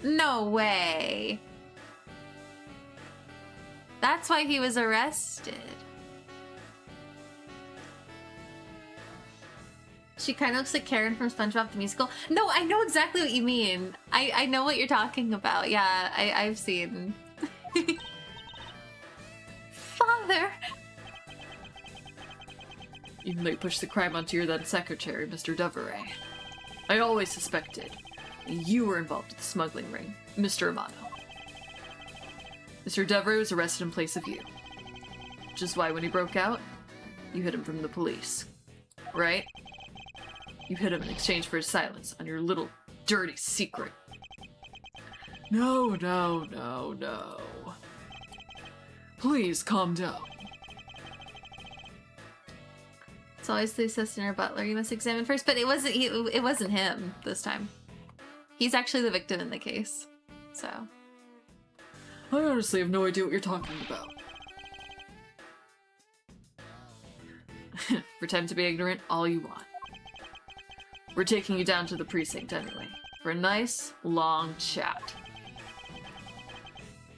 No way. That's why he was arrested. She kind of looks like Karen from SpongeBob the Musical. No, I know exactly what you mean. I know what you're talking about. Yeah, I've seen. Father! Even though you pushed the crime onto your then secretary, Mr. Deveray. I always suspected you were involved with the smuggling ring, Mr. Amano. Mr. Deveray was arrested in place of you. Which is why when he broke out, you hid him from the police. Right? You hid him in exchange for his silence on your little dirty secret. No. Please calm down. It's always the assistant or butler you must examine first, but it wasn't him this time. He's actually the victim in the case. So. I honestly have no idea what you're talking about. Pretend to be ignorant all you want. We're taking you down to the precinct anyway, for a nice, long chat.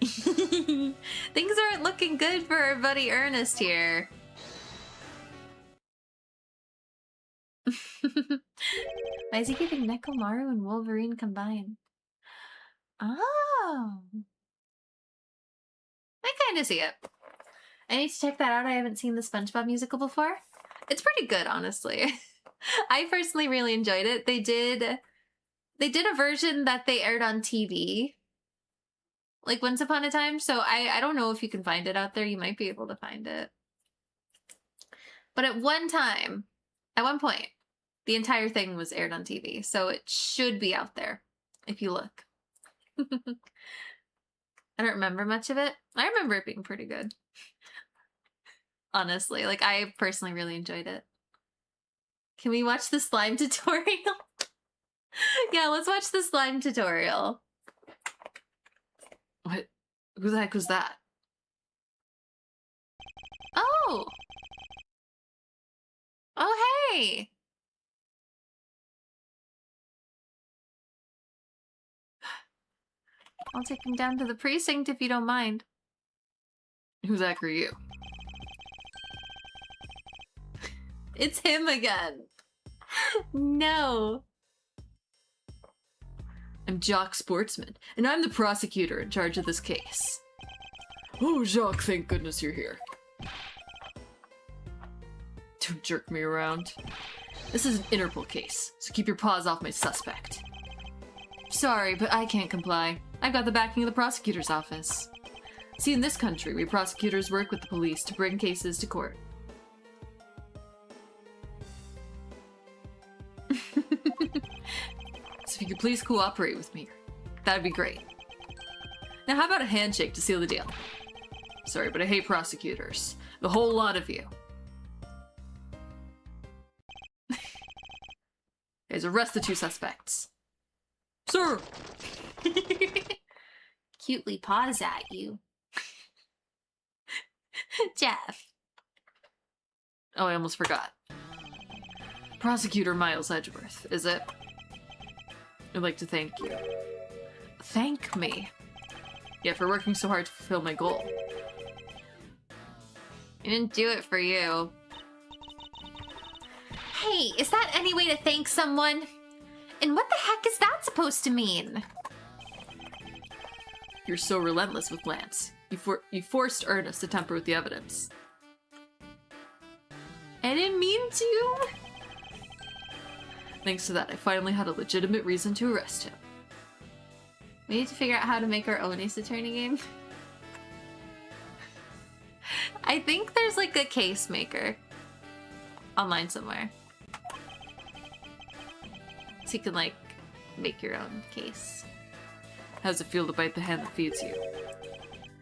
Things aren't looking good for our buddy Ernest here. Why is he giving Nekomaru and Wolverine combined? Oh. I kind of see it. I need to check that out. I haven't seen the SpongeBob musical before. It's pretty good, honestly. I personally really enjoyed it. They did a version that they aired on TV, like once upon a time. So I don't know if you can find it out there. You might be able to find it. But at one point, the entire thing was aired on TV. So it should be out there if you look. I don't remember much of it. I remember it being pretty good. Honestly, like I personally really enjoyed it. Can we watch the slime tutorial? Yeah, let's watch the slime tutorial. What? Who the heck was that? Oh! Oh, hey! I'll take him down to the precinct if you don't mind. Who the heck are you? It's him again. No. I'm Jock Sportsman, and I'm the prosecutor in charge of this case. Oh, Jacques, thank goodness you're here. Don't jerk me around. This is an Interpol case, so keep your paws off my suspect. Sorry, but I can't comply. I've got the backing of the prosecutor's office. See, in this country, we prosecutors work with the police to bring cases to court. So if you could please cooperate with me, that'd be great. Now how about a handshake to seal the deal? Sorry, but I hate prosecutors. The whole lot of you. Guys, arrest the 2 suspects. Sir! Cutely paws at you. Jeff. Oh, I almost forgot. Prosecutor Miles Edgeworth, is it? I'd like to thank you. Thank me? Yeah, for working so hard to fulfill my goal. I didn't do it for you. Hey, is that any way to thank someone? And what the heck is that supposed to mean? You're so relentless with Lance. You forced Ernest to tamper with the evidence. I didn't mean to. Thanks to that, I finally had a legitimate reason to arrest him. We need to figure out how to make our own Ace Attorney game. I think there's like a case maker online somewhere. So you can like make your own case. How's it feel to bite the hand that feeds you?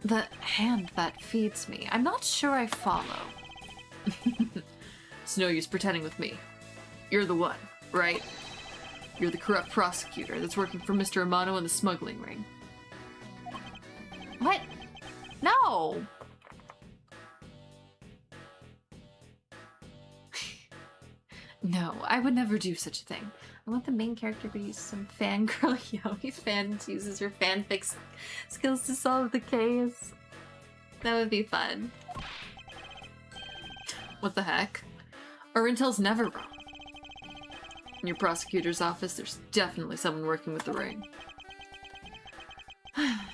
The hand that feeds me. I'm not sure I follow. It's no use pretending with me. You're the one, right? You're the corrupt prosecutor that's working for Mr. Amano in the smuggling ring. What? No! No, I would never do such a thing. I want the main character to use some fangirl yaoi fans uses her fanfic skills to solve the case. That would be fun. What the heck? Our intel's never wrong. In your prosecutor's office, there's definitely someone working with the ring.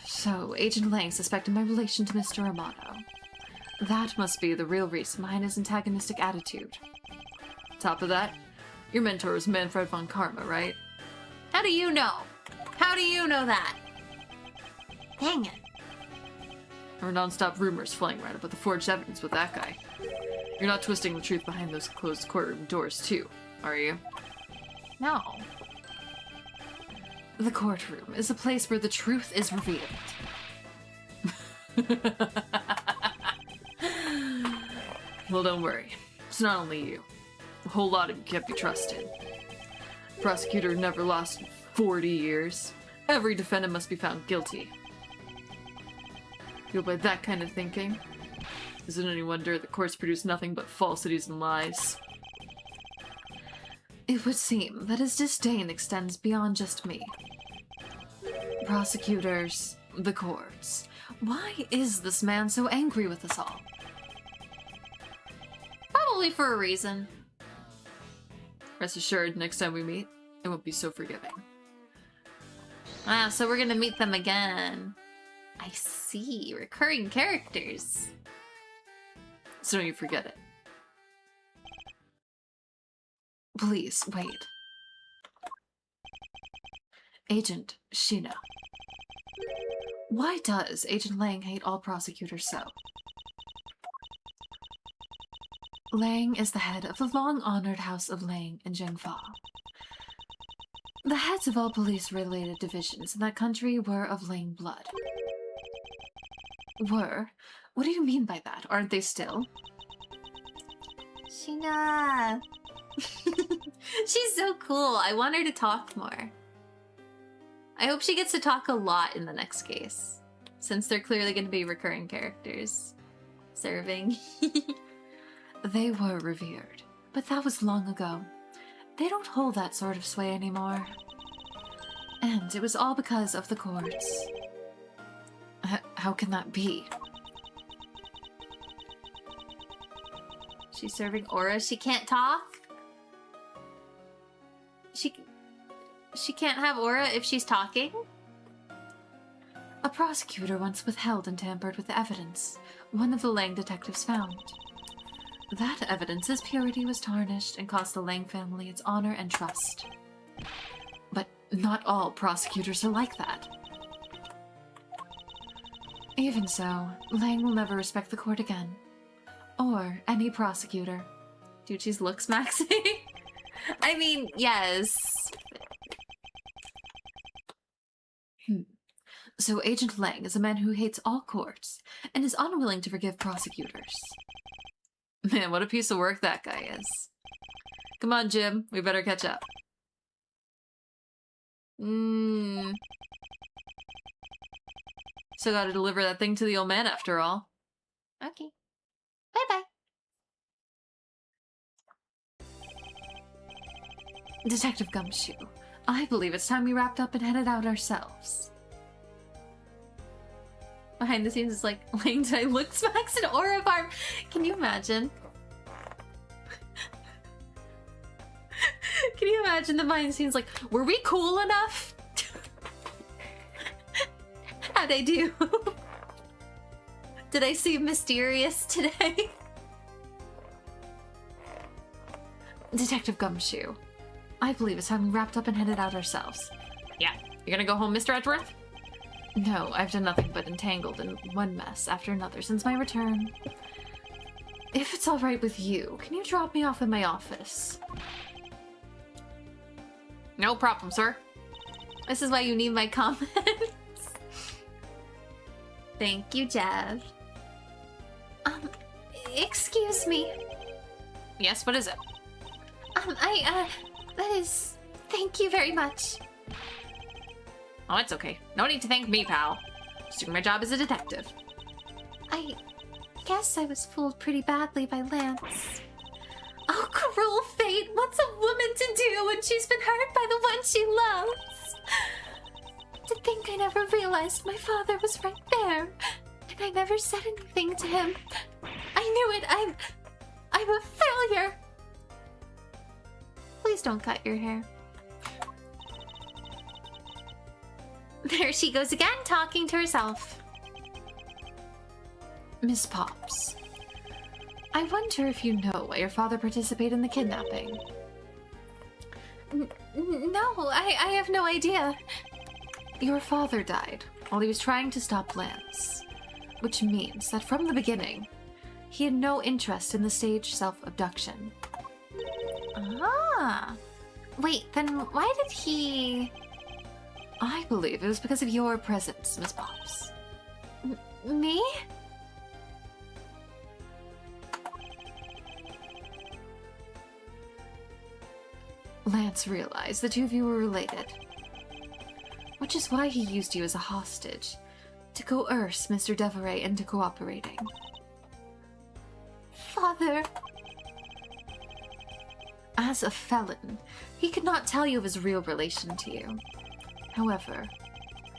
So, Agent Lang suspected my relation to Mr. Amano. That must be the real reason behind his antagonistic attitude. Top of that, your mentor was Manfred von Karma, right? How do you know? How do you know that? Dang it. There were non-stop rumors flying around about the forged evidence with that guy. You're not twisting the truth behind those closed courtroom doors, too, are you? No. The courtroom is a place where the truth is revealed. Well, don't worry. It's not only you. A whole lot of you can't be trusted. Prosecutor never lost in 40 years. Every defendant must be found guilty. Fueled by that kind of thinking, is it any wonder the courts produce nothing but falsities and lies? It would seem that his disdain extends beyond just me. Prosecutors, the courts. Why is this man so angry with us all? Probably for a reason. Rest assured, next time we meet, it won't be so forgiving. Ah, so we're gonna meet them again. I see. Recurring characters. So don't you forget it. Please, wait. Agent Shina. Why does Agent Lang hate all prosecutors so? Lang is the head of the long-honored House of Lang in Zhengfa. The heads of all police-related divisions in that country were of Lang blood. Were? What do you mean by that? Aren't they still? Shina! She's so cool. I want her to talk more. I hope she gets to talk a lot in the next case, since they're clearly going to be recurring characters. Serving. They were revered, but that was long ago. They don't hold that sort of sway anymore. And it was all because of the courts. How can that be? She's serving Aura. She can't talk? She can't have Aura if she's talking? A prosecutor once withheld and tampered with the evidence one of the Lang detectives found. That evidence's purity was tarnished and cost the Lang family its honor and trust. But not all prosecutors are like that. Even so, Lang will never respect the court again. Or any prosecutor. Dude, she's looks maxing. I mean, yes. So Agent Lang is a man who hates all courts and is unwilling to forgive prosecutors. Man, what a piece of work that guy is. Come on, Jim. We better catch up. Still gotta deliver that thing to the old man after all. Okay. Bye-bye. Detective Gumshoe, I believe it's time we wrapped up and headed out ourselves. Behind the scenes, it's like, Lang, did I look smacks an Aura farm? Can you imagine? Can you imagine the behind the scenes, like, were we cool enough? How'd I do? Did I seem mysterious today? Detective Gumshoe, I believe it's time we wrapped up and headed out ourselves. Yeah. You're gonna go home, Mr. Edgeworth? No, I've done nothing but entangled in one mess after another since my return. If it's all right with you, can you drop me off in my office? No problem, sir. This is why you need my comments. Thank you, Jeff. Excuse me. Yes, what is it? Thank you very much. Oh, it's okay. No need to thank me, pal. Just doing my job as a detective. I guess I was fooled pretty badly by Lance. Oh, cruel fate! What's a woman to do when she's been hurt by the one she loves? To think I never realized my father was right there, and I never said anything to him. I knew it. I'm a failure. Please don't cut your hair. There she goes again, talking to herself. Miss Pops, I wonder if you know why your father participated in the kidnapping. No, I have no idea. Your father died while he was trying to stop Lance, which means that from the beginning, he had no interest in the stage self-abduction. Ah. Wait, then why did he... I believe it was because of your presence, Miss Pops. Me? Lance realized the two of you were related, which is why he used you as a hostage to coerce Mr. Deveray into cooperating. Father. As a felon, he could not tell you of his real relation to you. However,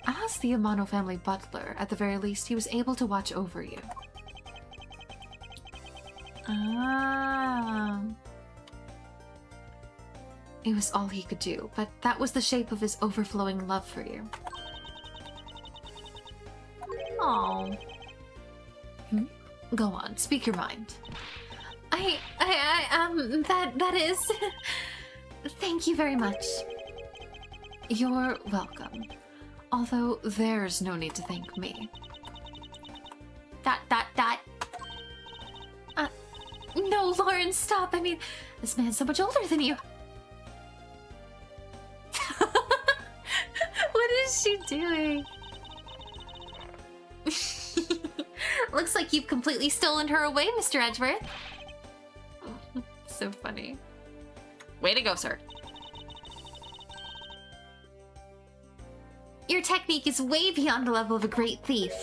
as the Amano family butler, at the very least, he was able to watch over you. Ah. It was all he could do, but that was the shape of his overflowing love for you. Oh. Go on, speak your mind. That is... Thank you very much. You're welcome. Although there's no need to thank me. ... No, Lauren, stop. I mean, this man's so much older than you. What is she doing? Looks like you've completely stolen her away, Mr. Edgeworth. So funny. Way to go, sir. Your technique is way beyond the level of a great thief.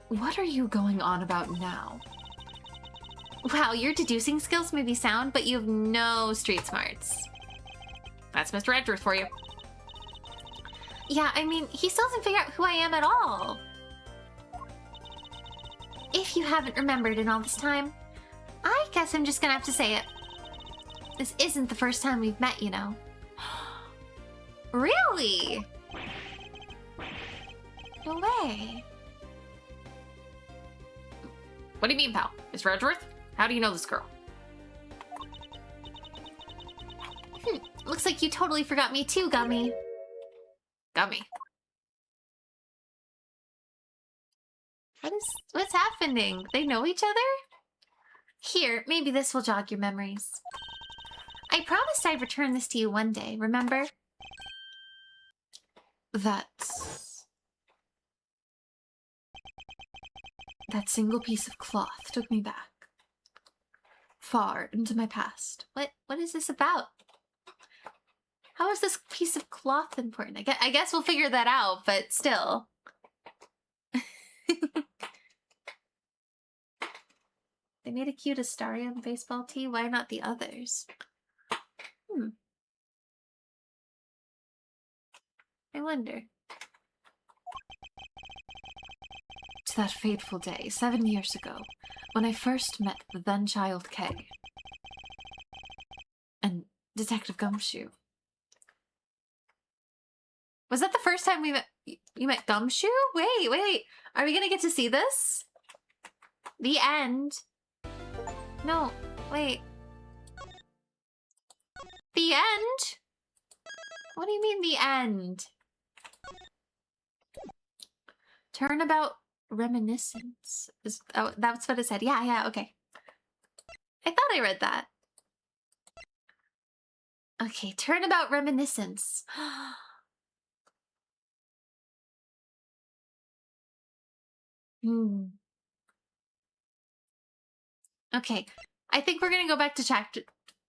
What are you going on about now? Wow, your deducing skills may be sound, but you have no street smarts. That's Mr. Edgeworth for you. Yeah, I mean, he still doesn't figure out who I am at all. If you haven't remembered in all this time, I guess I'm just gonna have to say it. This isn't the first time we've met, you know. Really? No way. What do you mean, pal? Mr. Edgeworth? How do you know this girl? Looks like you totally forgot me too, Gummy. Gummy. What's happening? They know each other? Here, maybe this will jog your memories. I promised I'd return this to you one day, remember? That single piece of cloth took me back. Far into my past. What is this about? How is this piece of cloth important? I guess we'll figure that out, but still. They made a cute Astarion baseball tee. Why not the others? I wonder. To that fateful day, 7 years ago, when I first met the then-child Kay. And Detective Gumshoe. Was that the first time we met? You met Gumshoe? Wait. Are we gonna get to see this? The end. No, wait. The end? What do you mean the end? Turnabout reminiscence. That's what it said. Yeah, okay. I thought I read that. Okay, turnabout reminiscence. Okay, I think we're gonna go back to chapter...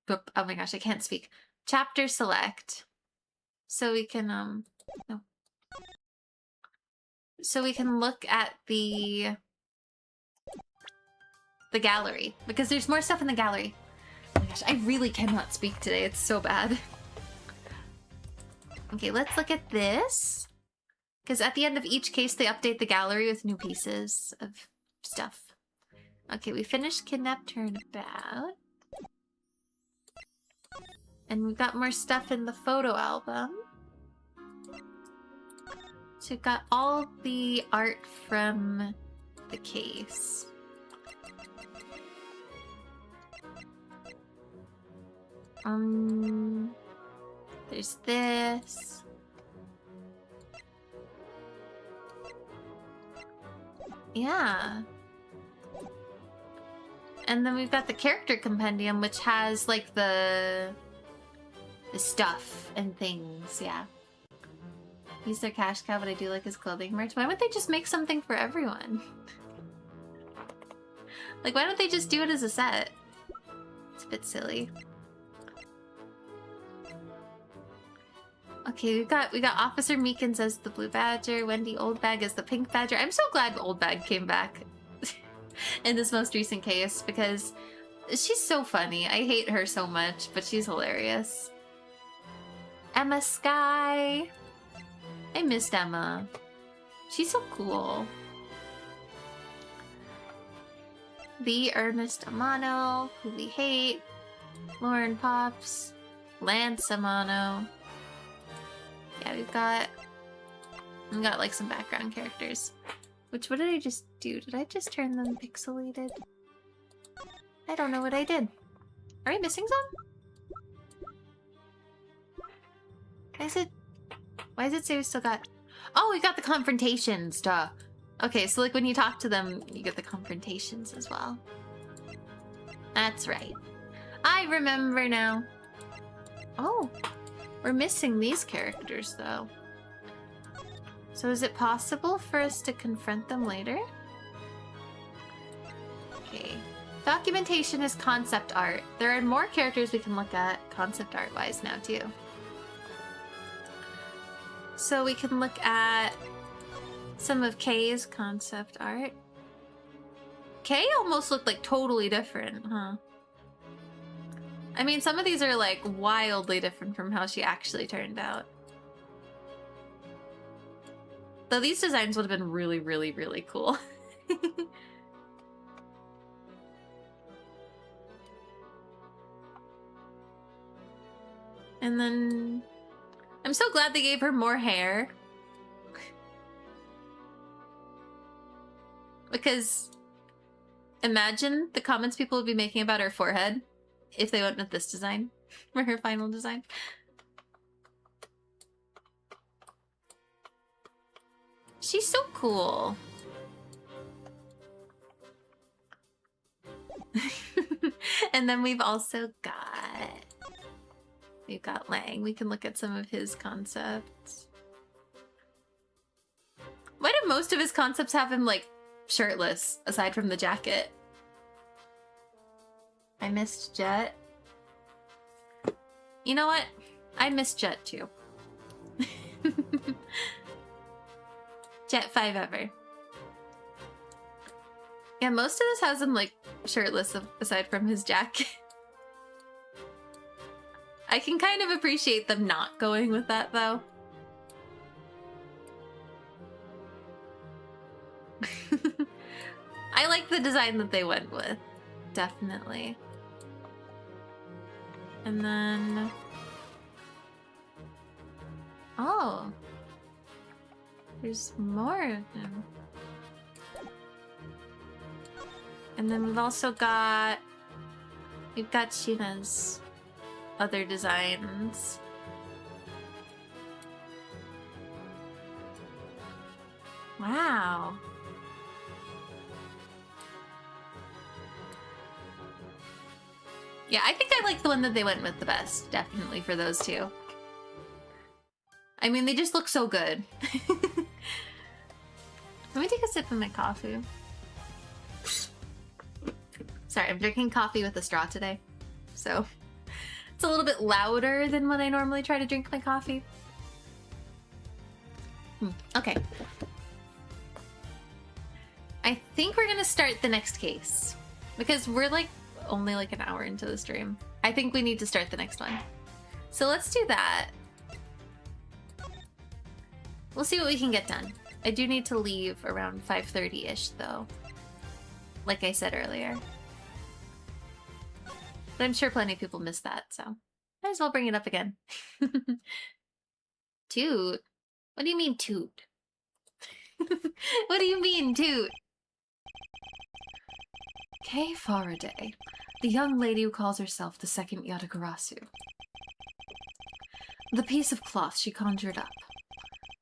Oh my gosh, I can't speak. Chapter select. So we can, no. So we can look at the gallery. Because there's more stuff in the gallery. Oh my gosh, I really cannot speak today. It's so bad. Okay, let's look at this. Because at the end of each case, they update the gallery with new pieces of stuff. Okay, we finished Kidnap Turnabout. And we've got more stuff in the photo album. So we've got all the art from the case. There's this. Yeah. And then we've got the character compendium, which has like the stuff and things, yeah. He's their cash cow, but I do like his clothing merch. Why would they just make something for everyone? Like, why don't they just do it as a set? It's a bit silly. Okay, we got Officer Meekins as the Blue Badger, Wendy Oldbag as the Pink Badger. I'm so glad Oldbag came back in this most recent case because she's so funny. I hate her so much, but she's hilarious. Emma Sky. I missed Emma. She's so cool. The Ernest Amano, who we hate. Lauren Pops. Lance Amano. Yeah, we've got like some background characters. What did I just do? Did I just turn them pixelated? I don't know what I did. Are we missing some? Why does it say we still got... Oh, we got the confrontations, duh. Okay, so like when you talk to them, you get the confrontations as well. That's right. I remember now. Oh, we're missing these characters though. So is it possible for us to confront them later? Okay. Documentation is concept art. There are more characters we can look at concept art-wise now, too. So we can look at some of Kay's concept art. Kay almost looked like totally different, huh? I mean, some of these are like wildly different from how she actually turned out. Though these designs would have been really, really, really cool. And then I'm so glad they gave her more hair. Because imagine the comments people would be making about her forehead if they went with this design for her final design. She's so cool. And then we've also got Lang. We can look at some of his concepts. Why do most of his concepts have him like shirtless aside from the jacket? I missed Jet. You know what? I missed Jet too. Jet 5 ever. Yeah, most of this has him like shirtless aside from his jacket. I can kind of appreciate them not going with that though. I like the design that they went with. Definitely. And then... oh. There's more of them. And then we've also got... we've got Sheena's other designs. Wow. Yeah, I think I like the one that they went with the best, definitely, for those two. I mean, they just look so good. Let me take a sip of my coffee. Sorry, I'm drinking coffee with a straw today, so it's a little bit louder than when I normally try to drink my coffee. Okay. I think we're gonna start the next case, because we're like only like an hour into the stream. I think we need to start the next one. So let's do that. We'll see what we can get done. I do need to leave around 5:30-ish though, like I said earlier. But I'm sure plenty of people missed that, so might as well bring it up again. Toot? What do you mean toot? What do you mean toot? Kay Faraday, the young lady who calls herself the second Yatagarasu. The piece of cloth she conjured up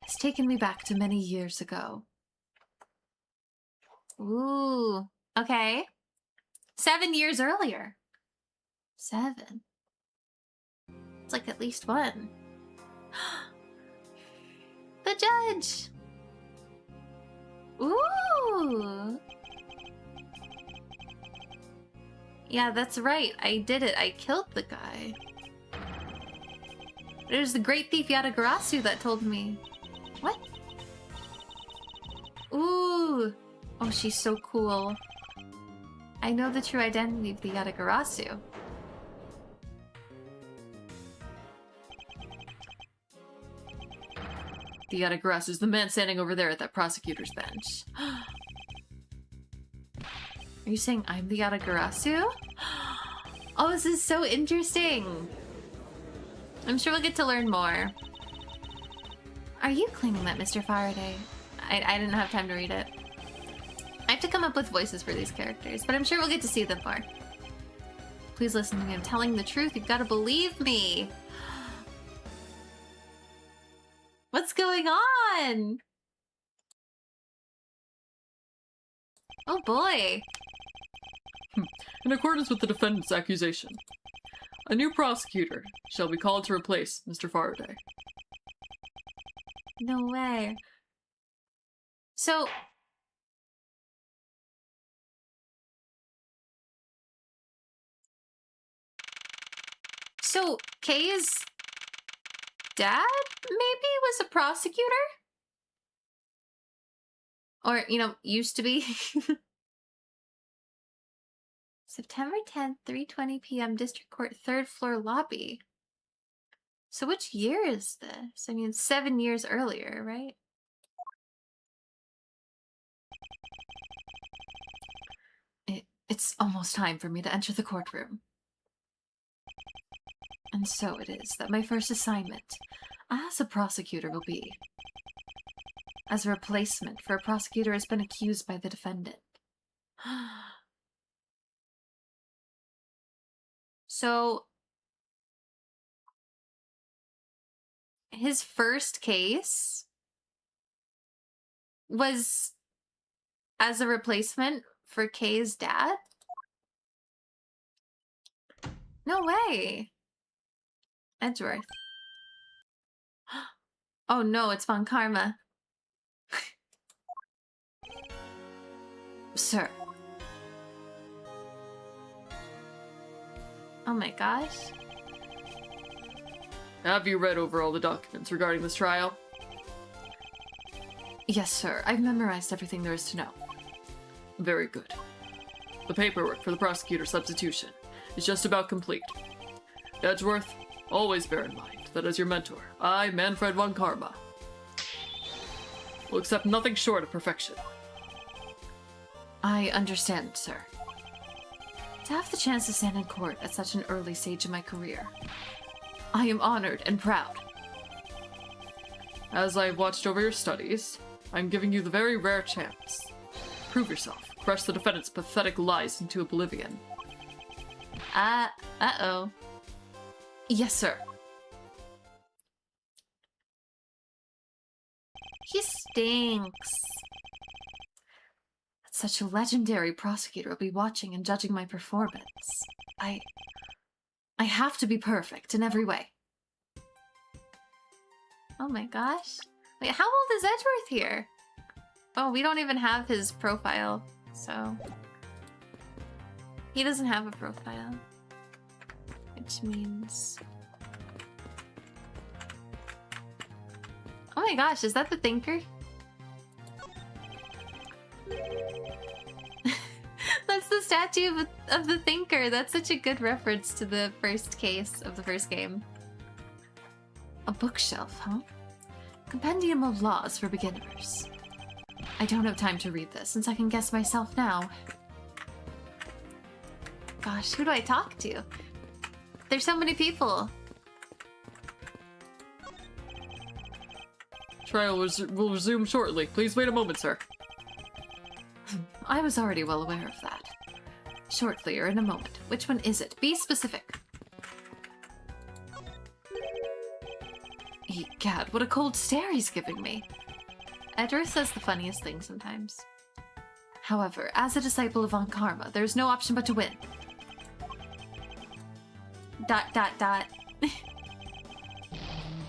has taken me back to many years ago. Ooh, okay. 7 years earlier. 7. It's like at least one. The judge! Ooh! Yeah, that's right. I did it. I killed the guy. It was the great thief Yatagarasu that told me. What? Ooh! Oh, she's so cool. I know the true identity of the Yatagarasu. The Yatagarasu is the man standing over there at that prosecutor's bench. Are you saying I'm the Yatagarasu? Oh, this is so interesting. I'm sure we'll get to learn more. Are you claiming that, Mr. Faraday? I didn't have time to read it. I have to come up with voices for these characters, but I'm sure we'll get to see them more. Please listen to me. I'm telling the truth. You've got to believe me. What's going on? Oh boy. In accordance with the defendant's accusation, a new prosecutor shall be called to replace Mr. Faraday. No way. So... So, Kay's dad maybe was a prosecutor? Or, you know, used to be. September 10th, 3:20 p.m. District Court, 3rd floor lobby. So which year is this? I mean, 7 years earlier, right? It's almost time for me to enter the courtroom. And so it is that my first assignment as a prosecutor will be as a replacement for a prosecutor who has been accused by the defendant. So his first case was as a replacement for Kay's dad? No way. Edgeworth. Oh no, it's Von Karma. Sir. Oh my gosh. Have you read over all the documents regarding this trial? Yes, sir. I've memorized everything there is to know. Very good. The paperwork for the prosecutor substitution is just about complete. Edgeworth, always bear in mind that as your mentor, I, Manfred von Karma, will accept nothing short of perfection. I understand, sir. To have the chance to stand in court at such an early stage in my career, I am honored and proud. As I have watched over your studies, I'm giving you the very rare chance. Prove yourself. Crush the defendant's pathetic lies into oblivion. Uh-oh. Yes, sir. He stinks. Such a legendary prosecutor will be watching and judging my performance. I have to be perfect in every way. Oh my gosh. Wait, how old is Edgeworth here? Oh, we don't even have his profile, so... He doesn't have a profile. Which means... Oh my gosh, is that the Thinker? That's the statue of the Thinker. That's such a good reference to the first case of the first game. A bookshelf, huh? Compendium of laws for beginners. I don't have time to read this, since I can guess myself now. Gosh, who do I talk to? There's so many people. Trial will resume shortly. Please wait a moment, sir. I was already well aware of that. Shortly or in a moment. Which one is it? Be specific. Egad, what a cold stare he's giving me. Edgeworth says the funniest thing sometimes. However, as a disciple of Von Karma, there's no option but to win. ...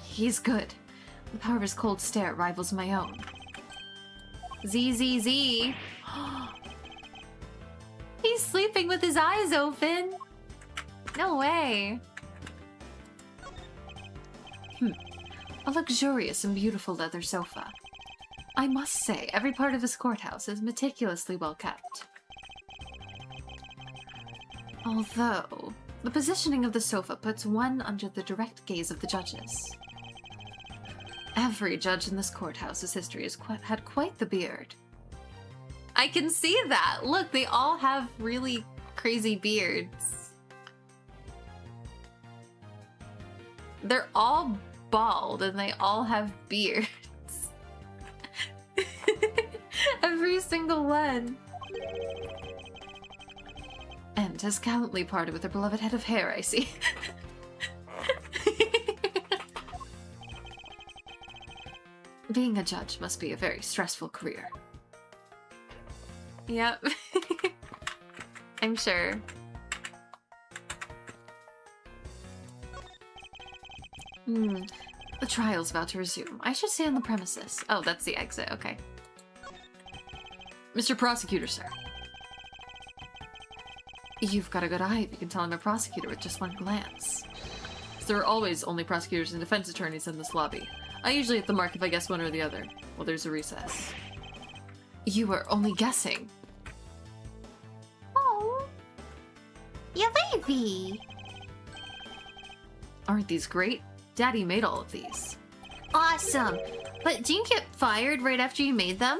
He's good. The power of his cold stare rivals my own. ZZZ. He's sleeping with his eyes open. No way. A luxurious and beautiful leather sofa. I must say, every part of this courthouse is meticulously well kept. Although, the positioning of the sofa puts one under the direct gaze of the judges. Every judge in this courthouse's history has had quite the beard. I can see that. Look, they all have really crazy beards. They're all bald and they all have beards. Every single one. And has gallantly parted with her beloved head of hair, I see. Being a judge must be a very stressful career. Yep. I'm sure. The trial's about to resume. I should stay on the premises. Oh, that's the exit. Okay. Mr. Prosecutor, sir. You've got a good eye if you can tell I'm a prosecutor with just one glance. there are always only prosecutors and defense attorneys in this lobby. I usually hit the mark if I guess one or the other. Well, there's a recess. You were only guessing. Oh, your baby. Aren't these great? Daddy made all of these. Awesome. But didn't you get fired right after you made them?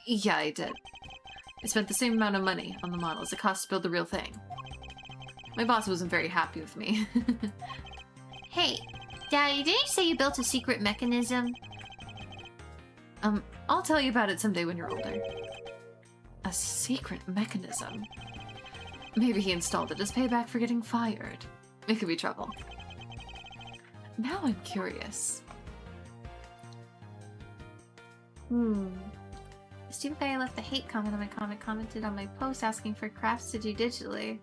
Yeah, I did. I spent the same amount of money on the model as it cost to build the real thing. My boss wasn't very happy with me. Hey, Daddy, didn't you say you built a secret mechanism? I'll tell you about it someday when you're older. A secret mechanism? Maybe he installed it as payback for getting fired. It could be trouble. Now I'm curious. The stupid guy left a hate comment on my comment commented on my post asking for crafts to do digitally.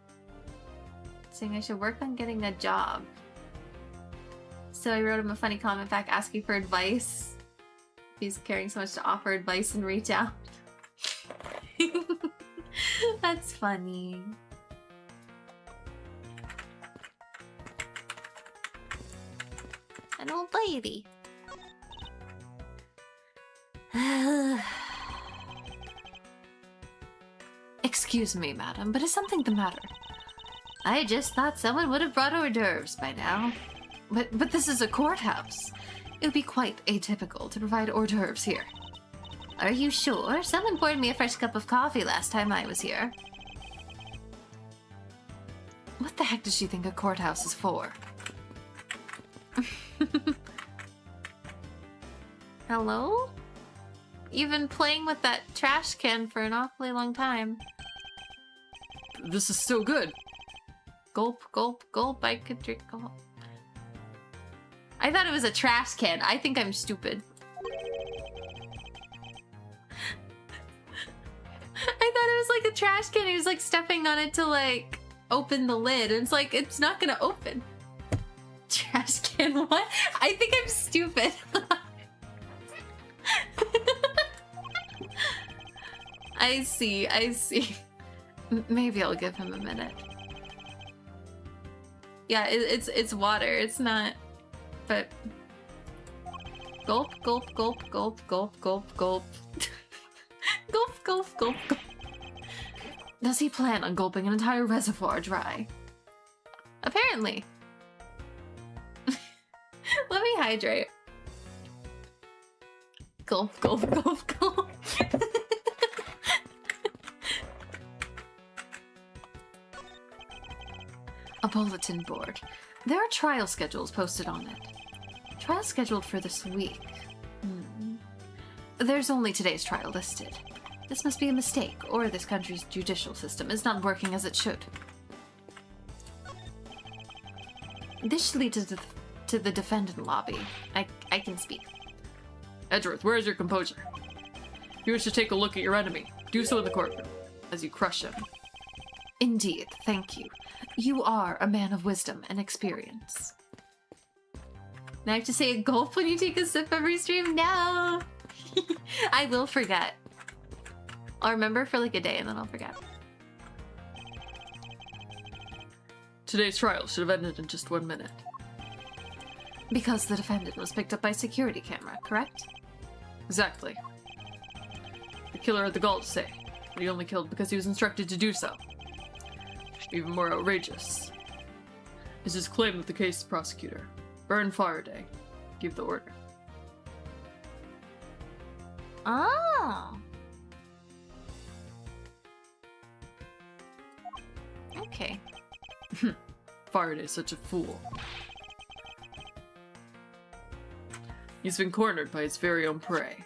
Saying I should work on getting a job. So I wrote him a funny comment back asking for advice. If he's caring so much to offer advice and reach out. That's funny. An old lady. Excuse me, madam, but is something the matter? I just thought someone would have brought hors d'oeuvres by now. But this is a courthouse. It would be quite atypical to provide hors d'oeuvres here. Are you sure? Someone poured me a fresh cup of coffee last time I was here. What the heck does she think a courthouse is for? Hello? You've been playing with that trash can for an awfully long time. This is so good. Gulp, gulp, gulp, I could drink a whole... I thought it was a trash can. I think I'm stupid. I thought it was like a trash can. He was like stepping on it to like open the lid. And it's like, it's not gonna open. Trash can, what? I think I'm stupid. I see, I see. Maybe I'll give him a minute. Yeah, it's water. It's not... But... Gulp, gulp, gulp, gulp, gulp, gulp, gulp. Gulp, gulp, gulp, gulp. Does he plan on gulping an entire reservoir dry? Apparently. Let me hydrate. Gulp, gulp, gulp, gulp. A bulletin board. There are trial schedules posted on it. Trial scheduled for this week. There's only today's trial listed. This must be a mistake, or this country's judicial system is not working as it should. This should lead to the defendant lobby. I can speak. Edgeworth, where is your composure? If you wish to take a look at your enemy, do so in the courtroom, as you crush him. Indeed, thank you. You are a man of wisdom and experience. Now I have to say a gulp when you take a sip every stream? No! I will forget. I'll remember for like a day and then I'll forget. Today's trial should have ended in just 1 minute. Because the defendant was picked up by security camera, correct? Exactly. The killer had the gall to say that he only killed because he was instructed to do so. Even more outrageous is his claim that the case prosecutor, Byrne Faraday, gave the order. Oh. Okay. Faraday's such a fool. He's been cornered by his very own prey.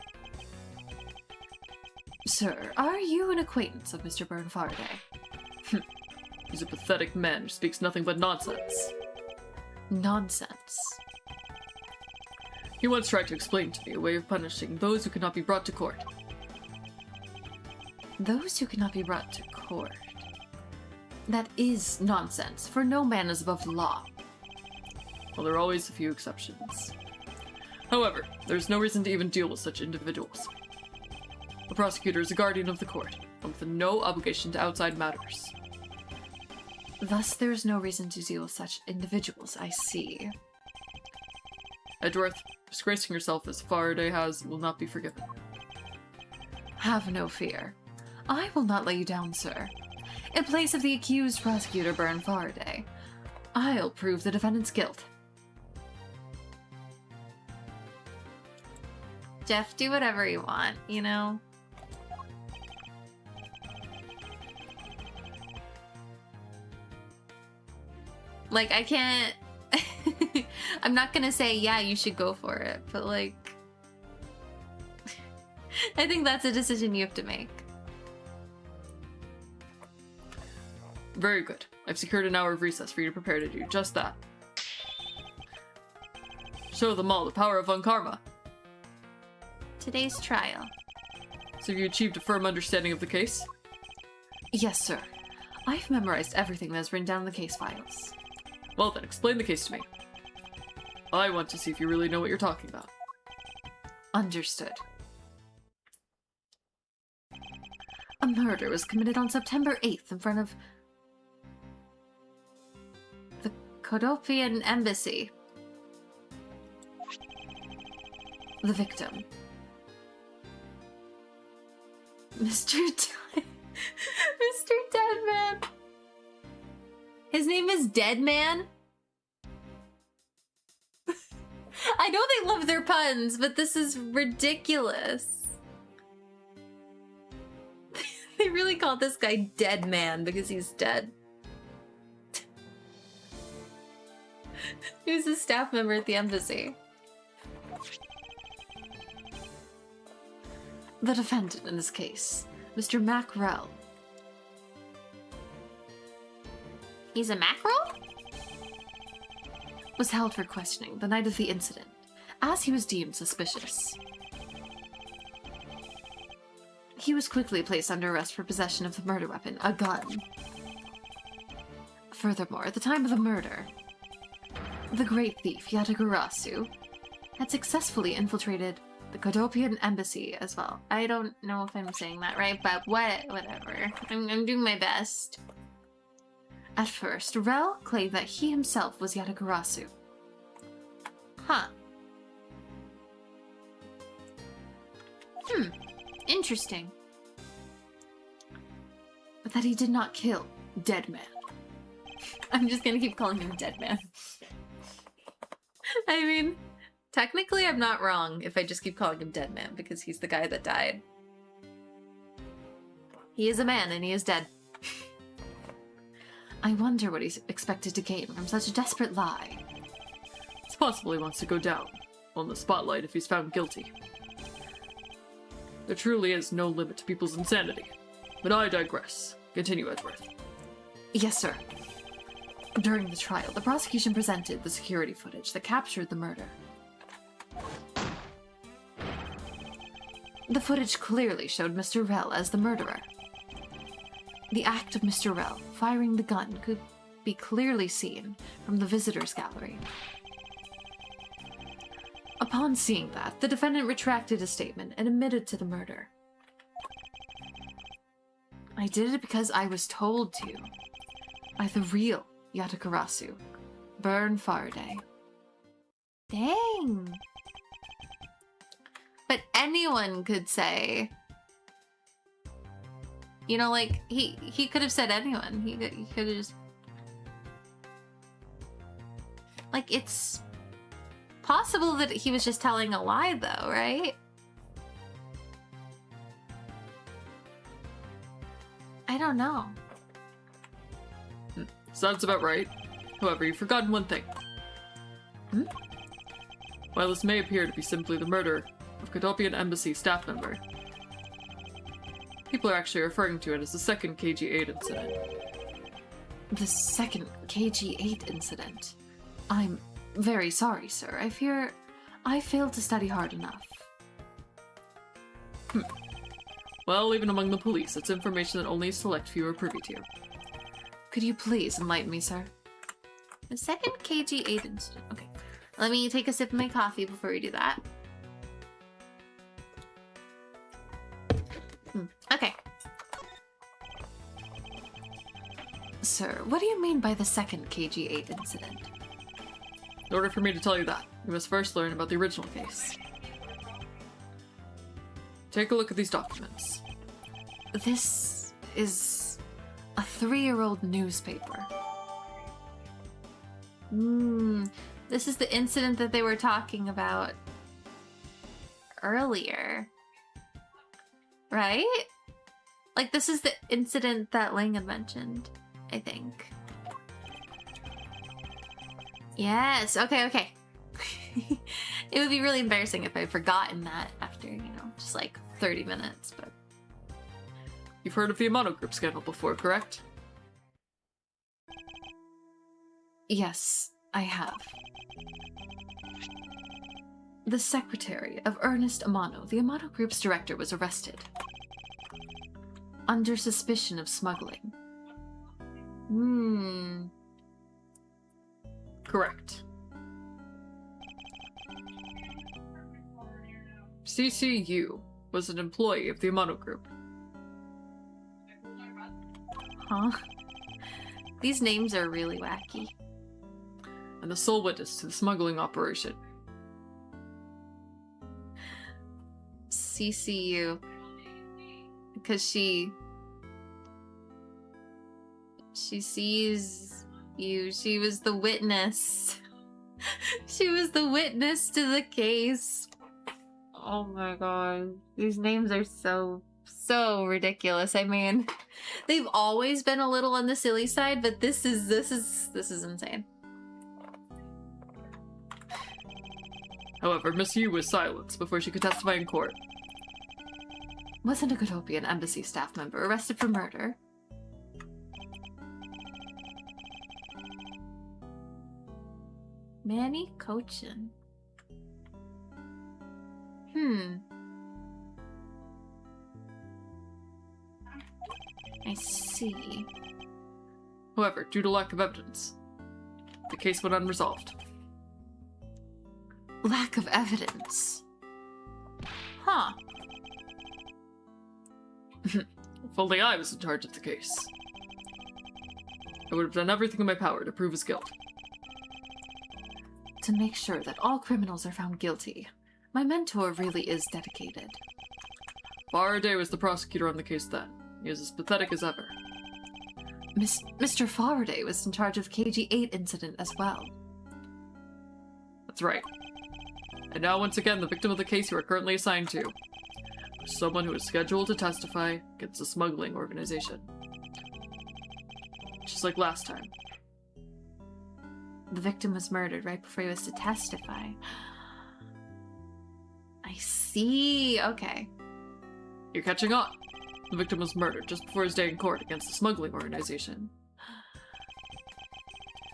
Sir, are you an acquaintance of Mr. Byrne Faraday? He's a pathetic man who speaks nothing but nonsense. Nonsense? He once tried to explain to me a way of punishing those who cannot be brought to court. Those who cannot be brought to court? That is nonsense, for no man is above the law. Well, there are always a few exceptions. However, there's no reason to even deal with such individuals. The prosecutor is a guardian of the court, and with no obligation to outside matters. Thus, there is no reason to deal with such individuals, I see. Edgeworth, disgracing yourself as Faraday has will not be forgiven. Have no fear. I will not let you down, sir. In place of the accused prosecutor Byrne Faraday, I'll prove the defendant's guilt. Jeff, do whatever you want, you know? Like, I can't... I'm not gonna say, yeah, you should go for it, but like... I think that's a decision you have to make. Very good. I've secured an hour of recess for you to prepare to do just that. Show them all the power of Unkarma. Today's trial. So you achieved a firm understanding of the case? Yes, sir. I've memorized everything that is written down in the case files. Well then, explain the case to me. I want to see if you really know what you're talking about. Understood. A murder was committed on September 8th in front of the Kodopian embassy. The victim, Mr. Mr. Deadman. His name is Deadman? I know they love their puns, but this is ridiculous. They really called this guy Deadman because he's dead. He was a staff member at the embassy. The defendant in this case, Mr. Mackerel. He's a mackerel? Was held for questioning the night of the incident, as he was deemed suspicious. He was quickly placed under arrest for possession of the murder weapon, a gun. Furthermore, at the time of the murder, the great thief Yatagarasu had successfully infiltrated the Kodopian embassy as well. I don't know if I'm saying that right, but whatever. I'm doing my best. At first, Rel claimed that he himself was Yatagarasu. Huh. Interesting. But that he did not kill Deadman. I'm just gonna keep calling him Deadman. I mean, technically I'm not wrong if I just keep calling him Deadman because he's the guy that died. He is a man and he is dead. I wonder what he's expected to gain from such a desperate lie. It's possible he wants to go down on the spotlight if he's found guilty. There truly is no limit to people's insanity. But I digress. Continue, Edgeworth. Yes, sir. During the trial, the prosecution presented the security footage that captured the murder. The footage clearly showed Mr. Rel as the murderer. The act of Mr. Rel firing the gun could be clearly seen from the visitors' gallery. Upon seeing that, the defendant retracted his statement and admitted to the murder. I did it because I was told to, by the real Yatagarasu, Byrne Faraday. Dang. But anyone could say, you know, like, he could have said anyone. He could have just... Like, it's possible that he was just telling a lie, though, right? I don't know. Sounds about right. However, you've forgotten one thing. While this may appear to be simply the murder of Kodopian Embassy staff member, people are actually referring to it as the second KG-8 incident. The second KG-8 incident? I'm very sorry, sir. I fear I failed to study hard enough. Well, even among the police, it's information that only a select few are privy to. Could you please enlighten me, sir? The second KG-8 incident. Okay. Let me take a sip of my coffee before we do that. Okay. sir, what do you mean by the second KG-8 incident? In order for me to tell you that, you must first learn about the original case. Take a look at these documents. This is a 3-year-old newspaper. This is the incident that they were talking about earlier. Right? Like, this is the incident that Lang had mentioned, I think. Yes, okay. It would be really embarrassing if I'd forgotten that after, just like 30 minutes, but... You've heard of the Amano Group scandal before, correct? Yes, I have. The secretary of Ernest Amano, the Amano Group's director, was arrested. Under suspicion of smuggling. Correct. CCU was an employee of the Amano Group. Huh? These names are really wacky. And the sole witness to the smuggling operation. CCU. Because she sees you. She was the witness. She was the witness to the case. Oh my god. These names are so ridiculous. I mean, they've always been a little on the silly side, but this is insane. However, Miss Yu was silenced before she could testify in court. Wasn't a Gotopian embassy staff member arrested for murder? Manny Cochin. I see. However, due to lack of evidence, the case went unresolved. Lack of evidence. Huh. If only I was in charge of the case. I would have done everything in my power to prove his guilt. To make sure that all criminals are found guilty, my mentor really is dedicated. Faraday was the prosecutor on the case then. He was as pathetic as ever. Mr. Faraday was in charge of KG-8 incident as well. That's right. And now once again, the victim of the case you are currently assigned to was someone who is scheduled to testify against the smuggling organization. Just like last time. The victim was murdered right before he was to testify. I see. Okay. You're catching on. The victim was murdered just before his day in court against the smuggling organization.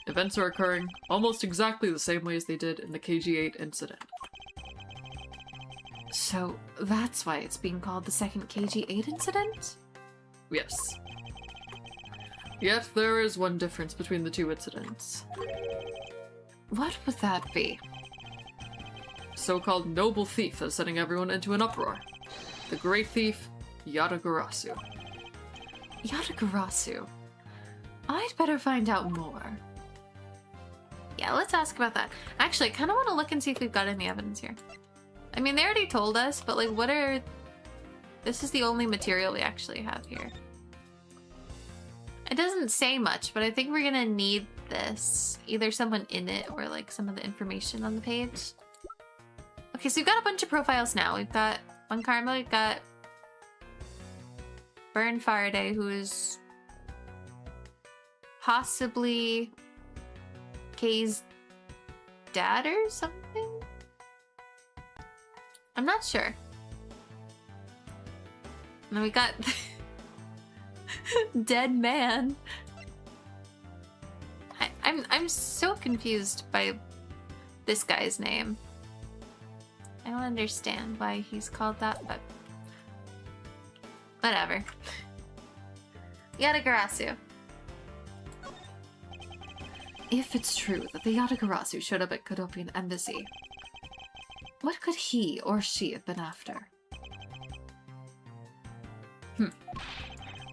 Events are occurring almost exactly the same way as they did in the KG-8 incident. So that's why it's being called the second KG-8 incident? Yes. Yet there is one difference between the two incidents. What would that be? So-called noble thief that is setting everyone into an uproar. The great thief, Yatagarasu. Yatagarasu. I'd better find out more. Yeah, let's ask about that. Actually, I kind of want to look and see if we've got any evidence here. I mean, they already told us, but like, what are... This is the only material we actually have here. It doesn't say much, but I think we're gonna need this. Either someone in it or like some of the information on the page. Okay, so we've got a bunch of profiles now. We've got one Karma, we've got Byrne Faraday, who is possibly Kay's dad or something? I'm not sure. And then we got Dead Man. I'm so confused by this guy's name. I don't understand why he's called that, but whatever. Yatagarasu. If it's true that the Yatagarasu showed up at Kodopian Embassy, what could he or she have been after?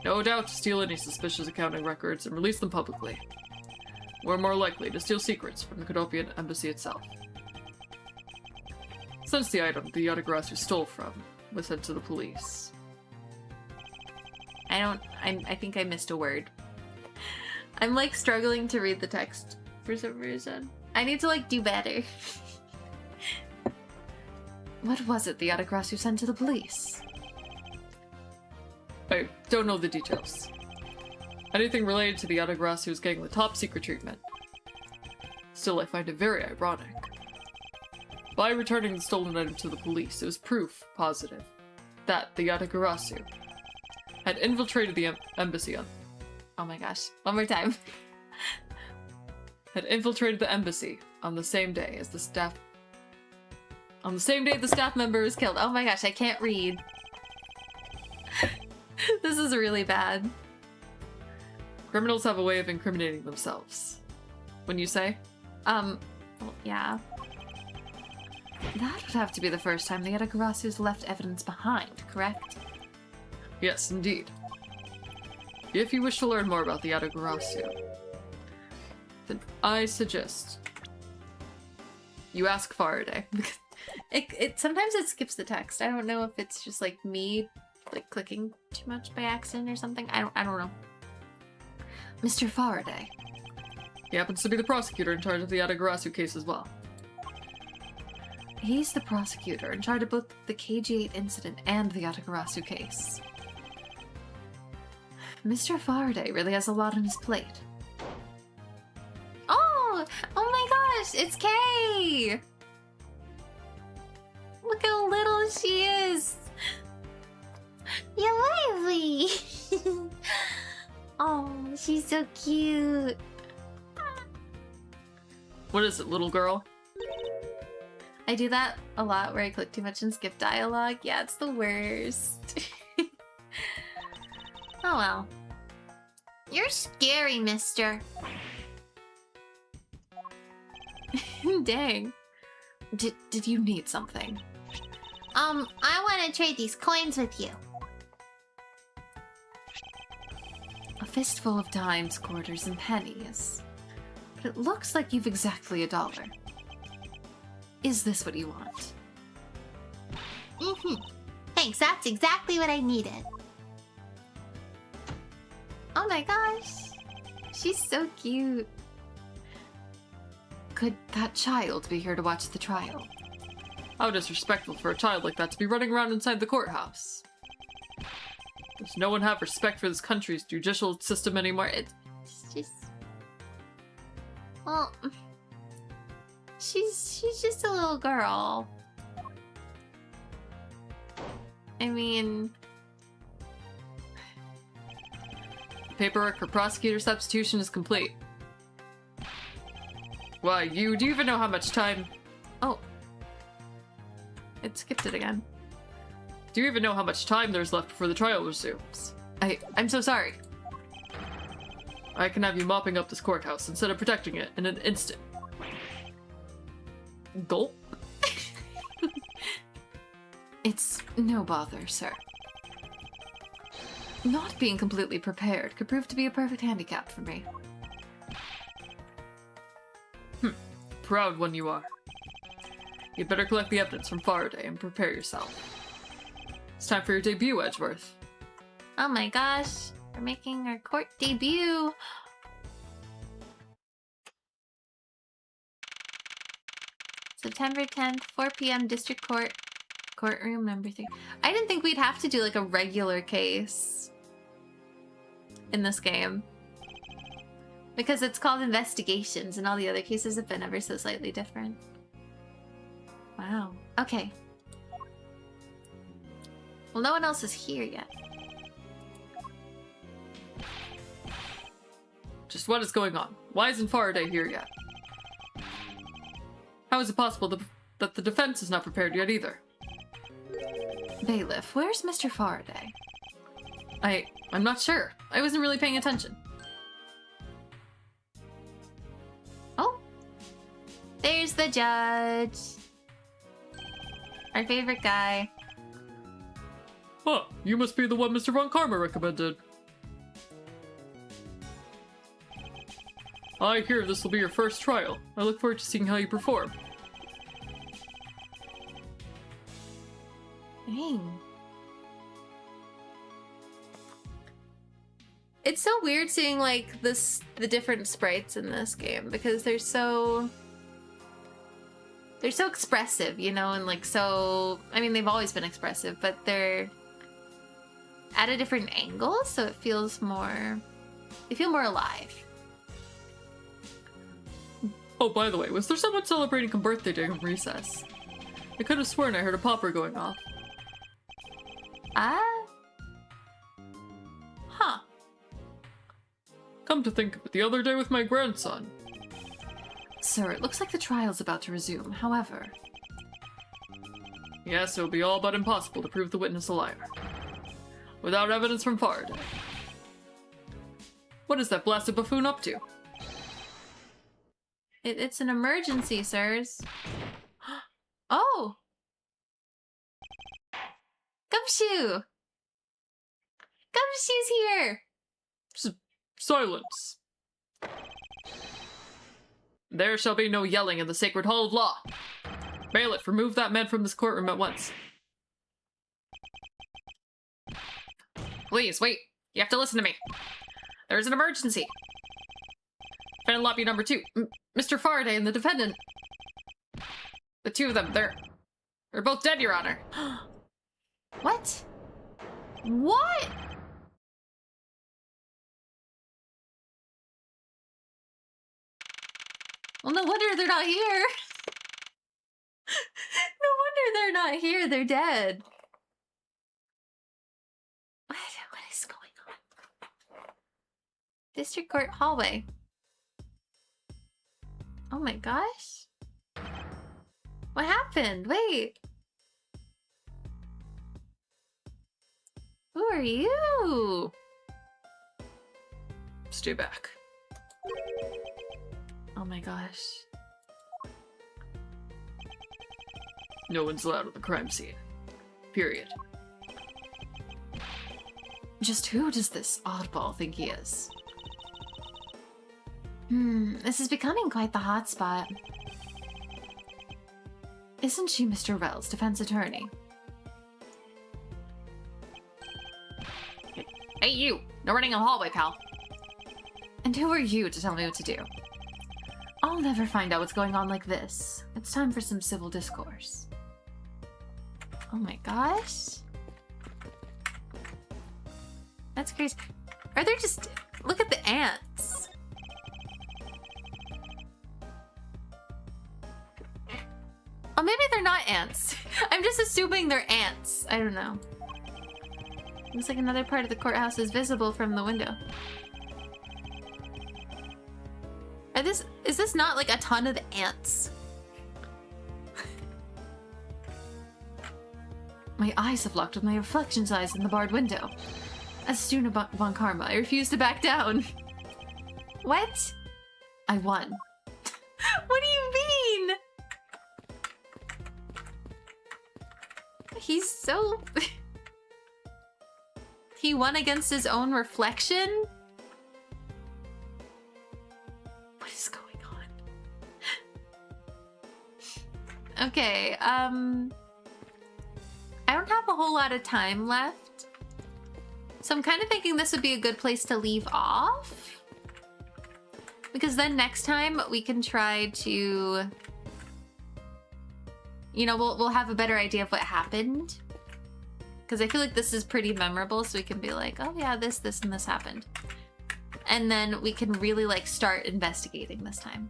No doubt to steal any suspicious accounting records and release them publicly. We're more likely to steal secrets from the Cadopian embassy itself. Since the item the Yatagarasu stole from was sent to the police. I think I missed a word. I'm like struggling to read the text for some reason. I need to like do better. What was it the Yatagarasu sent to the police? I don't know the details. Anything related to the Yatagarasu is getting the top secret treatment. Still, I find it very ironic. By returning the stolen item to the police, it was proof positive that the Yatagarasu had infiltrated the embassy on— Oh my gosh. One more time. had infiltrated the embassy on the same day as the staff— on the same day the staff member was killed. Oh my gosh, I can't read. This is really bad. Criminals have a way of incriminating themselves. When you say? Well, yeah. That would have to be the first time the Yatagarasu's left evidence behind, correct? Yes, indeed. If you wish to learn more about the Yatagarasu, then I suggest you ask Faraday. It sometimes it skips the text. I don't know if it's just like me like clicking too much by accident or something. I don't know. Mr. Faraday. He happens to be the prosecutor in charge of the Yatagarasu case as well. He's the prosecutor in charge of both the KG-8 incident and the Yatagarasu case. Mr. Faraday really has a lot on his plate. Oh my gosh, it's Kay! Look how little she is. You're lively. Oh, she's so cute. What is it, little girl? I do that a lot where I click too much and skip dialogue. Yeah, it's the worst. Oh well. You're scary, mister. Dang. Did you need something? I want to trade these coins with you. A fistful of dimes, quarters, and pennies. But it looks like you've exactly $1. Is this what you want? Thanks, that's exactly what I needed. Oh my gosh. She's so cute. Could that child be here to watch the trial? How disrespectful for a child like that to be running around inside the courthouse. Does no one have respect for this country's judicial system anymore? It's just... Well... She's just a little girl. I mean... Paperwork for prosecutor substitution is complete. Why, do you even know how much time... Oh. It skipped it again. Do you even know how much time there's left before the trial resumes? I'm so sorry. I can have you mopping up this courthouse instead of protecting it in an instant. Gulp? It's no bother, sir. Not being completely prepared could prove to be a perfect handicap for me. Proud one you are. You'd better collect the evidence from Faraday and prepare yourself. It's time for your debut, Edgeworth. Oh my gosh. We're making our court debut. September 10th, 4 p.m. District Court. Courtroom number 3. I didn't think we'd have to do like a regular case in this game. Because it's called investigations and all the other cases have been ever so slightly different. Wow. Okay. Well, no one else is here yet. Just what is going on? Why isn't Faraday here yet? How is it possible that the defense is not prepared yet either? Bailiff, where's Mr. Faraday? I'm not sure. I wasn't really paying attention. Oh. There's the judge. Our favorite guy. Huh, you must be the one Mr. Von Karma recommended. I hear this will be your first trial. I look forward to seeing how you perform. Dang. It's so weird seeing like the different sprites in this game because they're so expressive, you know, and like so, I mean, they've always been expressive, but they're at a different angle, so it feels more, they feel more alive. Oh, by the way, was there someone celebrating a birthday during recess? I could have sworn I heard a popper going off. Huh. Come to think of it, the other day with my grandson. Sir, it looks like the trial's about to resume. However... Yes, it would be all but impossible to prove the witness a liar. Without evidence from Faraday. What is that blasted buffoon up to? It's an emergency, sirs. Oh! Gumshoe! Gumshoe's here! Silence. There shall be no yelling in the sacred hall of law. Bailiff, remove that man from this courtroom at once. Please, wait. You have to listen to me. There is an emergency. Defendant lobby number 2. Mr. Faraday and the defendant. The two of them, they're both dead, Your Honor. What? What? Well, no wonder they're not here. No wonder they're not here. They're dead. What is going on? District Court hallway. Oh my gosh. What happened? Wait. Who are you? Stay back. Oh my gosh. No one's allowed at the crime scene. Period. Just who does this oddball think he is? This is becoming quite the hotspot. Isn't she Mr. Rell's defense attorney? Hey, you! No running in the hallway, pal. And who are you to tell me what to do? I'll never find out what's going on like this. It's time for some civil discourse. Oh my gosh. That's crazy. Are there just... Look at the ants. Oh, maybe they're not ants. I'm just assuming they're ants. I don't know. Looks like another part of the courthouse is visible from the window. Is this not like a ton of the ants? My eyes have locked with my reflection's eyes in the barred window. As student von Karma, I refuse to back down. What? I won. What do you mean? He's so... He won against his own reflection? What is going on? Okay, I don't have a whole lot of time left. So I'm kind of thinking this would be a good place to leave off. Because then next time we can try to... You know, we'll have a better idea of what happened. Because I feel like this is pretty memorable, so we can be like, oh yeah, this, and this happened. And then we can really like start investigating this time.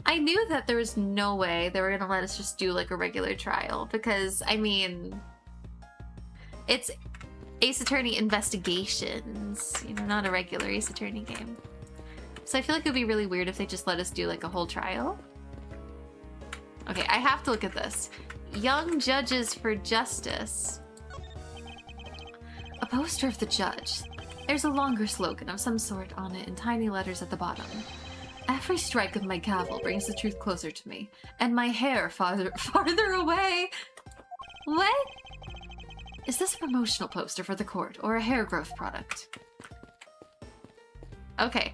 I knew that there was no way they were gonna let us just do like a regular trial, because I mean, it's Ace Attorney Investigations, you know, not a regular Ace Attorney game. So I feel like it would be really weird if they just let us do like a whole trial. Okay, I have to look at this. Young Judges for Justice. A poster of the judge. There's a longer slogan of some sort on it in tiny letters at the bottom. Every strike of my gavel brings the truth closer to me, and my hair farther away. What? Is this a promotional poster for the court or a hair growth product? Okay.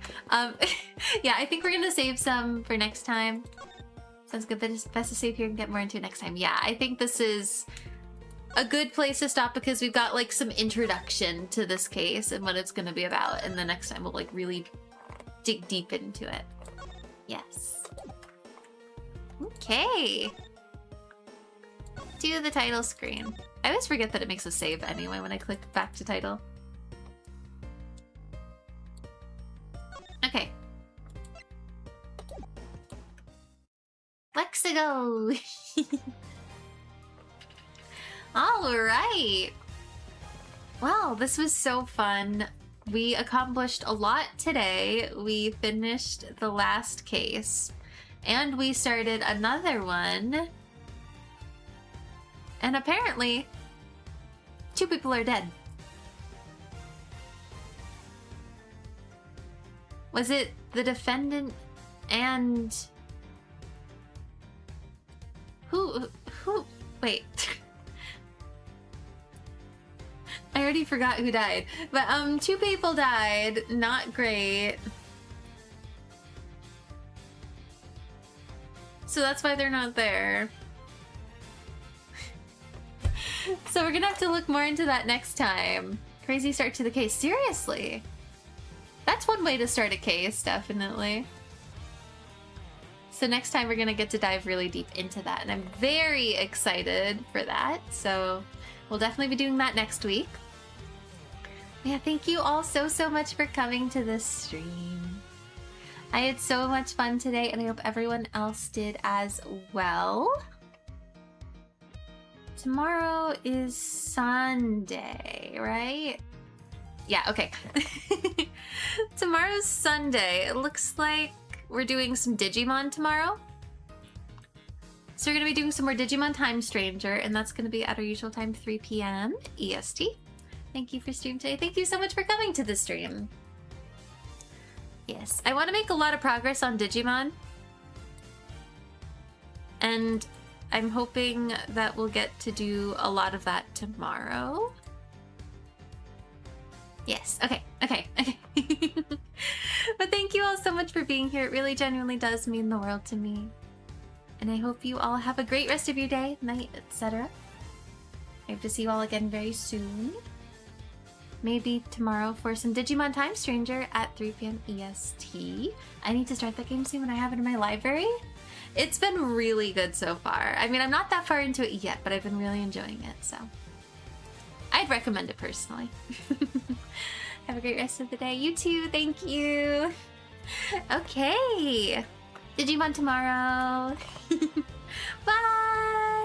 Yeah, I think we're gonna save some for next time. Sounds good. Best to save here and get more into it next time. Yeah, I think this is a good place to stop because we've got like some introduction to this case and what it's gonna be about, and the next time we'll like really dig deep into it. Yes. Okay. To the title screen. I always forget that it makes a save anyway when I click back to title. Okay. Lhexra go! Alright! Wow, this was so fun. We accomplished a lot today. We finished the last case. And we started another one. And apparently, 2 people are dead. Was it the defendant and... Who, wait. I already forgot who died. But, 2 people died. Not great. So that's why they're not there. So we're gonna have to look more into that next time. Crazy start to the case. Seriously. That's one way to start a case, definitely. So next time we're gonna get to dive really deep into that, and I'm very excited for that. So we'll definitely be doing that next week. Yeah, thank you all so much for coming to this stream. I had so much fun today, and I hope everyone else did as well. Tomorrow is Sunday, right? Yeah, okay. Tomorrow's Sunday. It looks like we're doing some Digimon tomorrow. So we're going to be doing some more Digimon Time Stranger, and that's going to be at our usual time, 3 p.m. EST. Thank you for stream today. Thank you so much for coming to the stream. Yes, I want to make a lot of progress on Digimon. And I'm hoping that we'll get to do a lot of that tomorrow. Yes, okay. But thank you all so much for being here. It really genuinely does mean the world to me. And I hope you all have a great rest of your day, night, etc. I hope to see you all again very soon. Maybe tomorrow for some Digimon Time Stranger at 3 p.m. EST. I need to start that game soon when I have it in my library. It's been really good so far. I mean, I'm not that far into it yet, but I've been really enjoying it, so I'd recommend it personally. Have a great rest of the day. You too, thank you. Okay. Digimon tomorrow. Bye!